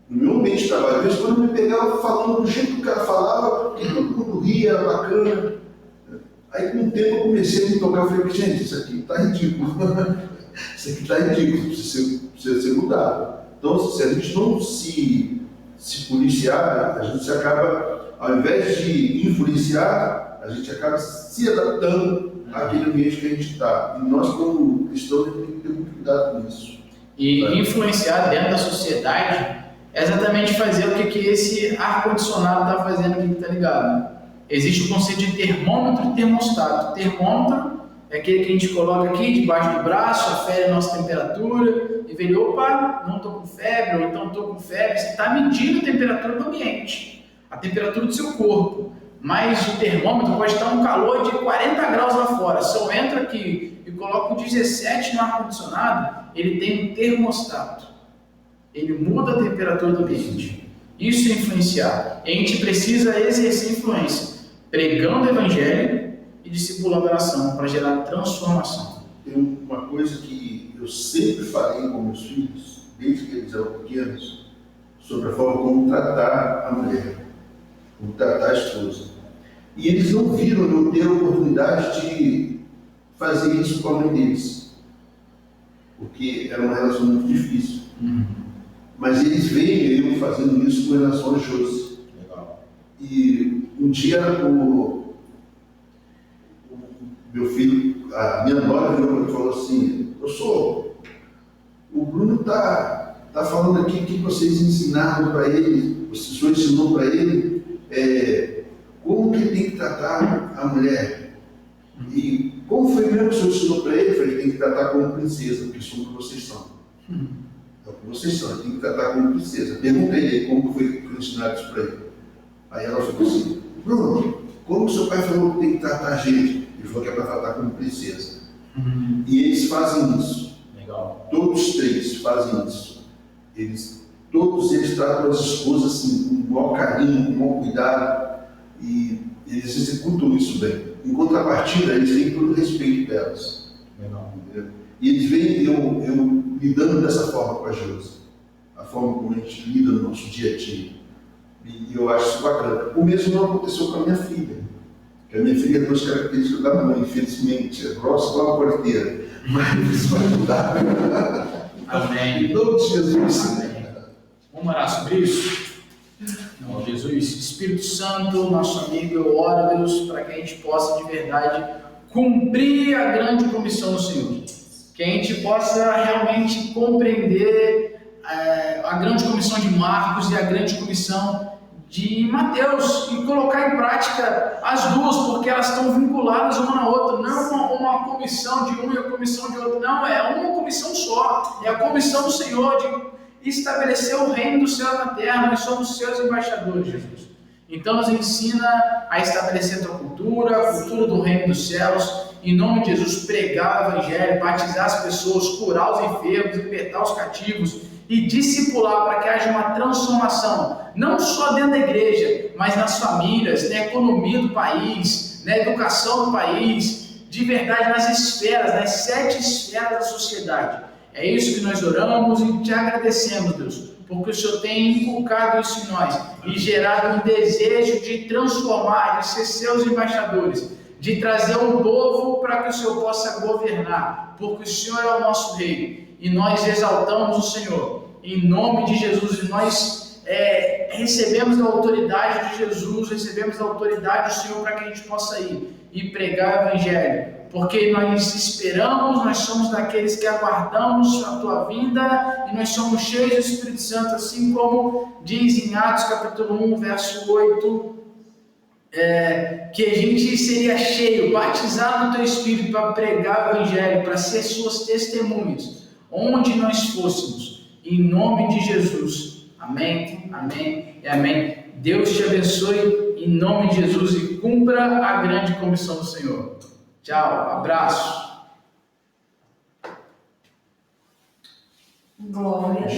No meu ambiente de trabalho, às vezes, quando eu me pegava falando do jeito que o cara falava, que todo mundo ria, era bacana. Aí, com o tempo, eu comecei a me tocar. Eu falei, gente, isso aqui está ridículo. Isso aqui está ridículo, precisa ser mudado. Então, se a gente não se policiar, a gente acaba, ao invés de influenciar, a gente acaba se adaptando àquele ambiente que a gente está. E nós, como cristãos, temos que ter muito cuidado com isso. E influenciar dentro da sociedade é exatamente fazer o que esse ar-condicionado está fazendo aqui, tá ligado? Existe o conceito de termômetro e termostato. Termômetro é aquele que a gente coloca aqui debaixo do braço, afere a nossa temperatura e vê, opa, não estou com febre, ou então estou com febre. Você está medindo a temperatura do ambiente, a temperatura do seu corpo. Mas o termômetro pode estar um calor de 40 graus lá fora. Se eu entro aqui e coloco 17 no ar-condicionado, ele tem um termostato. Ele muda a temperatura do ambiente. Isso é influenciar. A gente precisa exercer influência, pregando o evangelho e discipulando a nação para gerar transformação. Tem uma coisa que eu sempre falei com meus filhos, desde que eles eram pequenos, sobre a forma como tratar a mulher, como tratar a esposa. E eles não viram eu ter a oportunidade de fazer isso com a mãe deles, porque era uma relação muito difícil. Mas eles veem eu fazendo isso com relação a Josi. E um dia o meu filho, a minha nora virou para mim e falou assim, professor, o Bruno está falando aqui que vocês ensinaram para ele, o senhor ensinou para ele como que tem que tratar a mulher. E como foi mesmo que o senhor ensinou para ele? Ele tem que tratar como princesa, porque somos que vocês são. Vocês são, tem que tratar como princesa. Perguntei ele como foi ensinado isso para ele. Aí ela falou assim, Bruno, como o seu pai falou que tem que tratar a gente? Ele falou que é para tratar como princesa. E eles fazem isso. Legal. Todos os três fazem isso. Todos eles tratam as esposas assim, com o maior carinho, com o maior cuidado, e eles executam isso bem. Em contrapartida, eles têm todo o respeito delas. Legal. Entendeu? E eles veem eu lidando dessa forma com a Josi, a forma como a gente lida no nosso dia a dia. E eu acho isso bacana. O mesmo não aconteceu com a minha filha. Porque a minha filha tem as características da mãe, infelizmente, é grossa igual uma porteira. Mas isso vai mudar. Amém. Em nome de Jesus. Amém. Vamos orar sobre isso? Não, Jesus, Espírito Santo, nosso amigo, eu oro, Deus, para que a gente possa de verdade cumprir a grande comissão do Senhor. Que a gente possa realmente compreender a grande comissão de Marcos e a grande comissão de Mateus e colocar em prática as duas, porque elas estão vinculadas uma na outra. Não é uma comissão de um e a comissão de outro, não, é uma comissão só. É a comissão do Senhor de estabelecer o reino do céu na terra. Nós somos seus embaixadores, Jesus. Então nos ensina a estabelecer a tua cultura, a cultura do reino dos céus. Em nome de Jesus, pregar o evangelho, batizar as pessoas, curar os enfermos, libertar os cativos e discipular para que haja uma transformação, não só dentro da igreja, mas nas famílias, na economia do país, na educação do país, de verdade nas esferas, nas 7 esferas da sociedade. É isso que nós oramos e te agradecemos, Deus, porque o Senhor tem inculcado isso em nós e gerado um desejo de transformar, de ser seus embaixadores, de trazer um povo para que o Senhor possa governar, porque o Senhor é o nosso rei e nós exaltamos o Senhor em nome de Jesus. E nós recebemos a autoridade de Jesus, recebemos a autoridade do Senhor para que a gente possa ir e pregar o evangelho, porque nós esperamos, nós somos daqueles que aguardamos a tua vinda e nós somos cheios do Espírito Santo, assim como diz em Atos capítulo 1, verso 8, que a gente seria cheio, batizado no teu Espírito para pregar o evangelho, para ser suas testemunhas, onde nós fôssemos, em nome de Jesus. Amém, amém e amém. Deus te abençoe em nome de Jesus e cumpra a grande comissão do Senhor. Tchau, abraço. Glória a Deus.